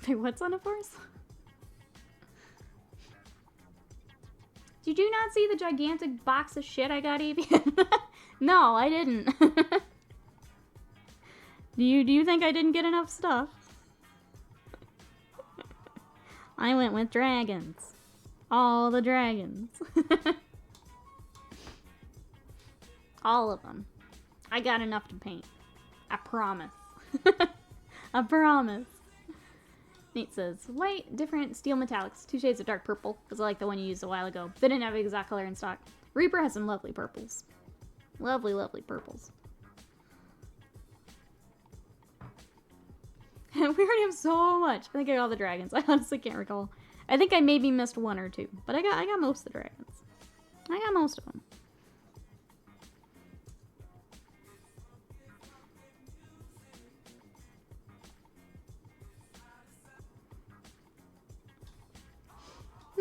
Wait, what's on a force? Did you not see the gigantic box of shit I got, Avian? No, I didn't. Do you think I didn't get enough stuff? I went with dragons. All the dragons. All of them. I got enough to paint. I promise. I promise. Nate says, white, different, steel metallics, 2 shades of dark purple, because I like the one you used a while ago. They didn't have the exact color in stock. Reaper has some lovely purples. Lovely, lovely purples. We already have so much. I think I got all the dragons. I honestly can't recall. I think I maybe missed 1 or 2, but I got most of the dragons. I got most of them.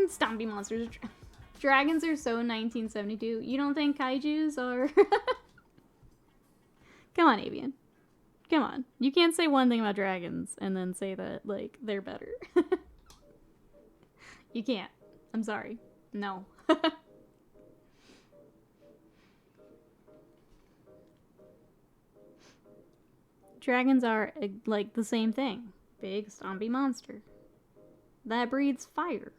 Stompy monsters. Dragons are so 1972. You don't think kaijus are... Come on, Avian. Come on. You can't say one thing about dragons and then say that, like, they're better. You can't. I'm sorry. No. Dragons are, like, the same thing. Big, stompy monster. That breathes fire.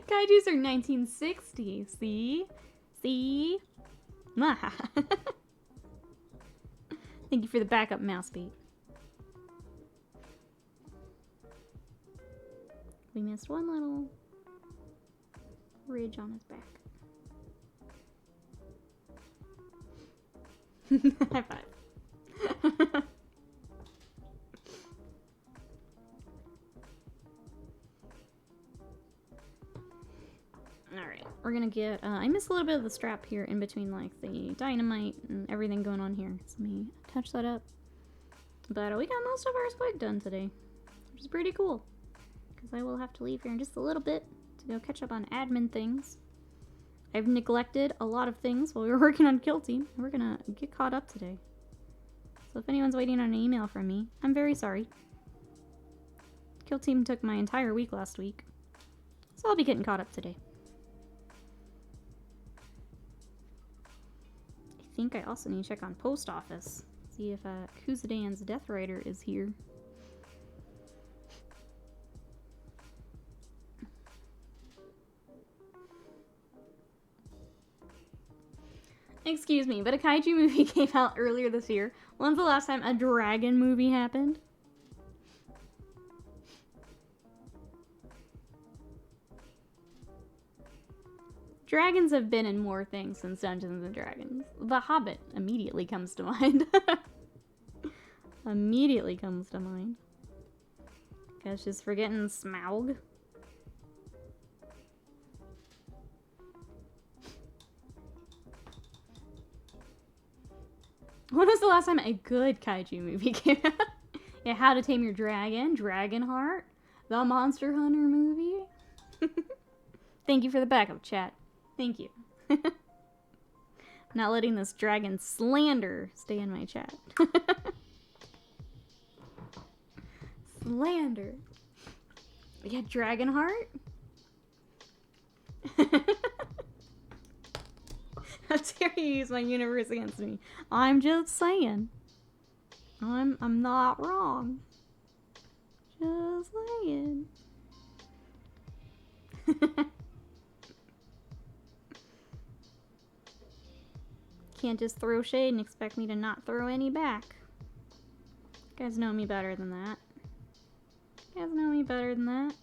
Kaijus are 1960. See? See? Thank you for the backup mouse beat. We missed one little ridge on his back. High five. Alright, we're gonna get, I missed a little bit of the strap here in between, like, the dynamite and everything going on here. So let me touch that up. But we got most of our squig done today, which is pretty cool. Because I will have to leave here in just a little bit to go catch up on admin things. I've neglected a lot of things while we were working on Kill Team. We're gonna get caught up today. So if anyone's waiting on an email from me, I'm very sorry. Kill Team took my entire week last week. So I'll be getting caught up today. I think I also need to check on post office. See if Kuzadan's Death Rider is here. Excuse me, but a kaiju movie came out earlier this year. When's the last time a dragon movie happened? Dragons have been in more things since Dungeons and Dragons. The Hobbit immediately comes to mind. Immediately comes to mind. Guess just forgetting Smaug. When was the last time a good kaiju movie came out? Yeah, How to Tame Your Dragon, Dragonheart, the Monster Hunter movie. Thank you for the backup, chat. Thank you. Not letting this dragon slander stay in my chat. Slander. Yeah, Dragonheart. How dare you use my universe against me? I'm just saying. I'm not wrong. Just saying. Can't just throw shade and expect me to not throw any back. You guys know me better than that. You guys know me better than that.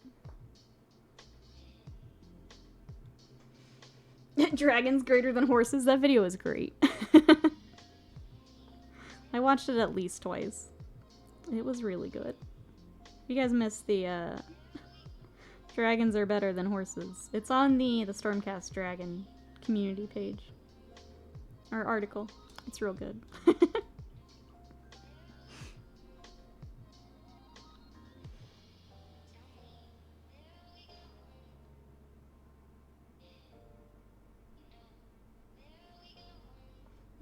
Dragons greater than horses. That video is great. I watched it at least twice. It was really good. You guys missed the dragons are better than horses. It's on the Stormcast Dragon community page. Or article. It's real good.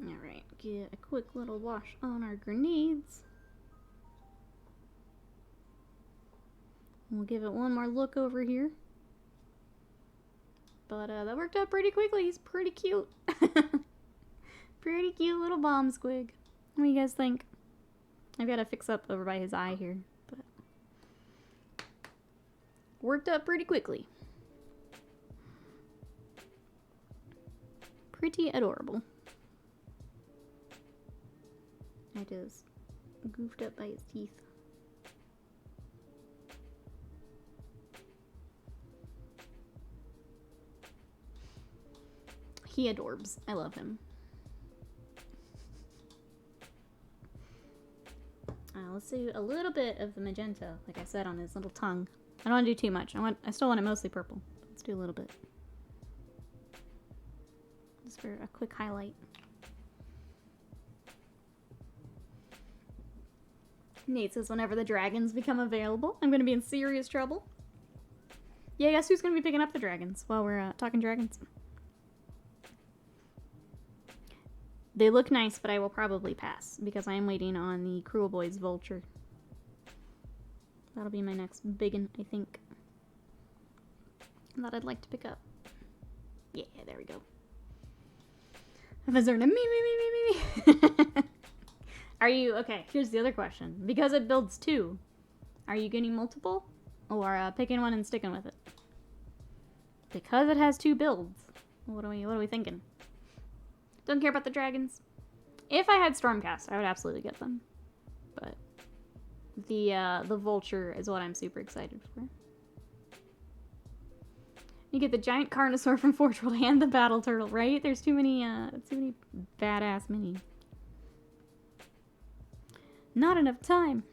Alright, get a quick little wash on our grenades. We'll give it one more look over here. But that worked out pretty quickly. He's pretty cute. Pretty cute little Bomb Squig. What do you guys think? I've got to fix up over by his eye here. But worked up pretty quickly. Pretty adorable. I just goofed up by his teeth. He adorbs. I love him. Let's do a little bit of the magenta, like I said, on his little tongue. I don't want to do too much. I still want it mostly purple. Let's do a little bit. Just for a quick highlight. Nate says, whenever the dragons become available, I'm going to be in serious trouble. Yeah, guess who's going to be picking up the dragons while we're talking dragons? They look nice, but I will probably pass because I am waiting on the Cruel Boys Vulture. That'll be my next biggin, I think. That I'd like to pick up. Yeah, there we go. Me. Are you, okay, here's the other question. Because it builds 2, are you getting multiple? Or picking one and sticking with it? Because it has 2 builds. What are we thinking? Don't care about the dragons. If I had Stormcast, I would absolutely get them. But the vulture is what I'm super excited for. You get the giant Carnosaur from Forge World and the battle turtle, right? There's too many badass minis. Not enough time.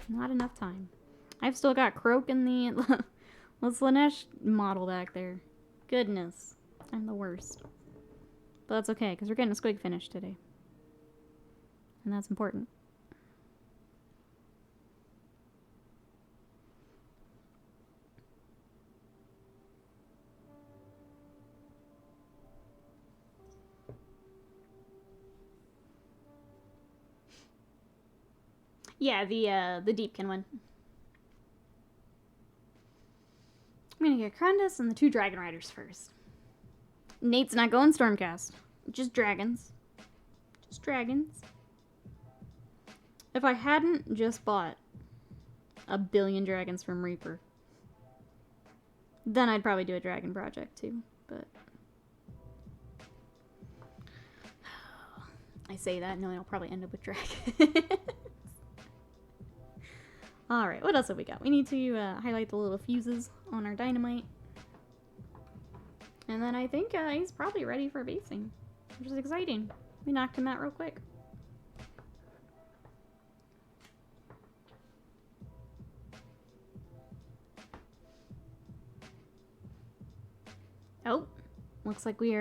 Not enough time. I've still got Croak and the Slanesh model back there. Goodness, I'm the worst. But that's okay, because we're getting a squig finish today. And that's important. Yeah, the Deepkin one. I'm gonna get Krundus and the 2 Dragon Riders first. Nate's not going Stormcast. Just dragons. Just dragons. If I hadn't just bought a billion dragons from Reaper, then I'd probably do a dragon project too, but I say that knowing I'll probably end up with dragons. Alright, what else have we got? We need to highlight the little fuses on our dynamite. And then I think he's probably ready for basing, which is exciting. We knocked him out real quick. Oh, looks like we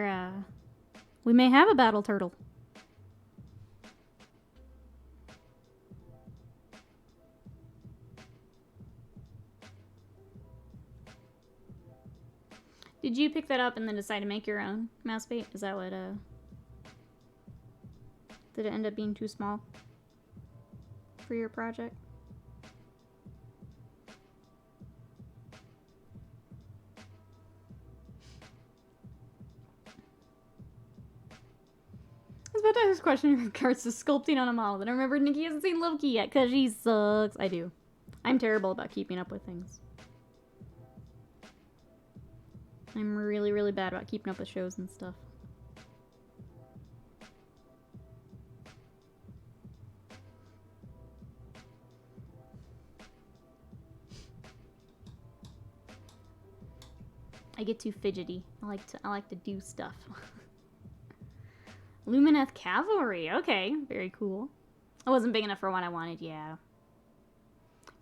may have a battle turtle. Did you pick that up and then decide to make your own mouse bait? Is that what, did it end up being too small for your project? I was about to ask this question in regards to sculpting on a model, but I remember Nikki hasn't seen Loki yet because she sucks. I do. I'm terrible about keeping up with things. I'm really, really bad about keeping up with shows and stuff. I get too fidgety. I like to do stuff. Lumineth Cavalry. Okay, very cool. It wasn't big enough for what I wanted. Yeah.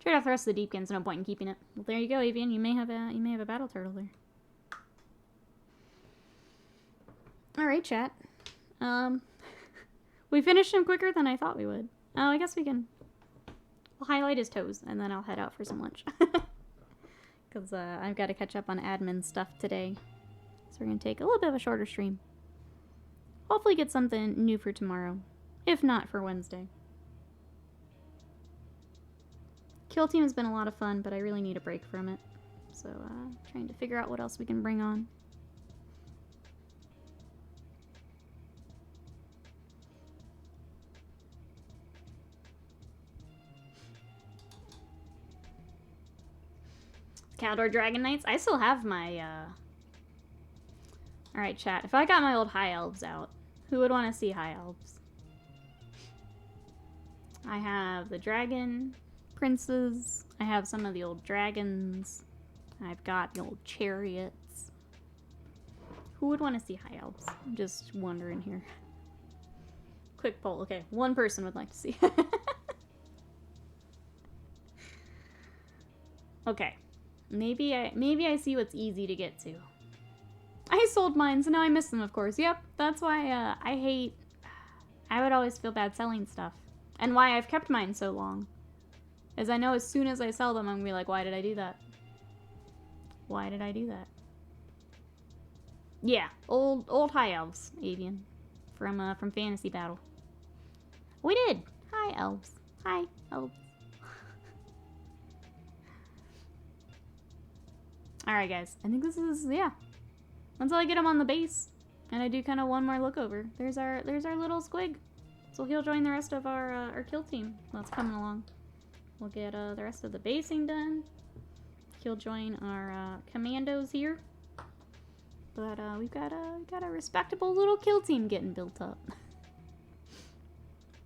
Trade off the rest of the Deepkins. No point in keeping it. Well, there you go, Avian. You may have a battle turtle there. All right, chat. We finished him quicker than I thought we would. Oh, I guess we can. We'll highlight his toes, and then I'll head out for some lunch. Because I've got to catch up on admin stuff today. So we're going to take a little bit of a shorter stream. Hopefully get something new for tomorrow. If not, for Wednesday. Kill Team has been a lot of fun, but I really need a break from it. So, trying to figure out what else we can bring on. Caldor Dragon Knights. I still have my, Alright, chat. If I got my old High Elves out, who would want to see High Elves? I have the Dragon Princes. I have some of the old dragons. I've got the old chariots. Who would want to see High Elves? I'm just wondering here. Quick poll. Okay, one person would like to see. Okay. Maybe I see what's easy to get to. I sold mine, so now I miss them, of course. Yep, that's why I would always feel bad selling stuff. And why I've kept mine so long. As I know as soon as I sell them, I'm gonna be like, why did I do that? Why did I do that? Yeah, old High Elves, Avian. From Fantasy Battle. We did! Hi, Elves. Hi, Elves. Alright, guys. I think this is, yeah. Until I get him on the base. And I do kind of one more look over. There's our little squig. So he'll join the rest of our kill team. That's coming along. We'll get the rest of the basing done. He'll join our commandos here. But we've got a respectable little kill team getting built up.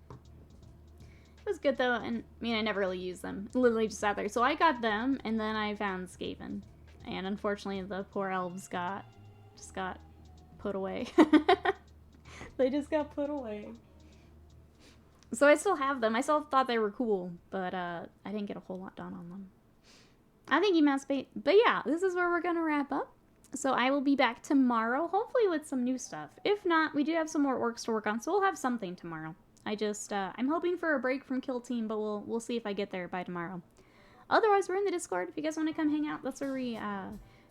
It was good though, and I mean I never really used them. Literally just sat there. So I got them, and then I found Skaven. And unfortunately the poor elves just got put away. They just got put away. So I still have them. I still thought they were cool, but I didn't get a whole lot done on them. I think you mouse bait. But yeah, this is where we're gonna wrap up. So I will be back tomorrow, hopefully with some new stuff. If not, we do have some more orcs to work on, so we'll have something tomorrow. I'm hoping for a break from Kill Team, but we'll see if I get there by tomorrow. Otherwise, we're in the Discord. If you guys want to come hang out, that's where we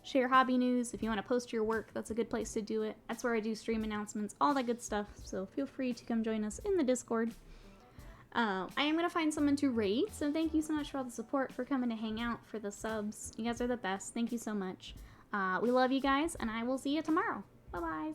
share hobby news. If you want to post your work, that's a good place to do it. That's where I do stream announcements, all that good stuff. So feel free to come join us in the Discord. I am going to find someone to raid, so thank you so much for all the support, for coming to hang out, for the subs. You guys are the best. Thank you so much. We love you guys, and I will see you tomorrow. Bye-bye.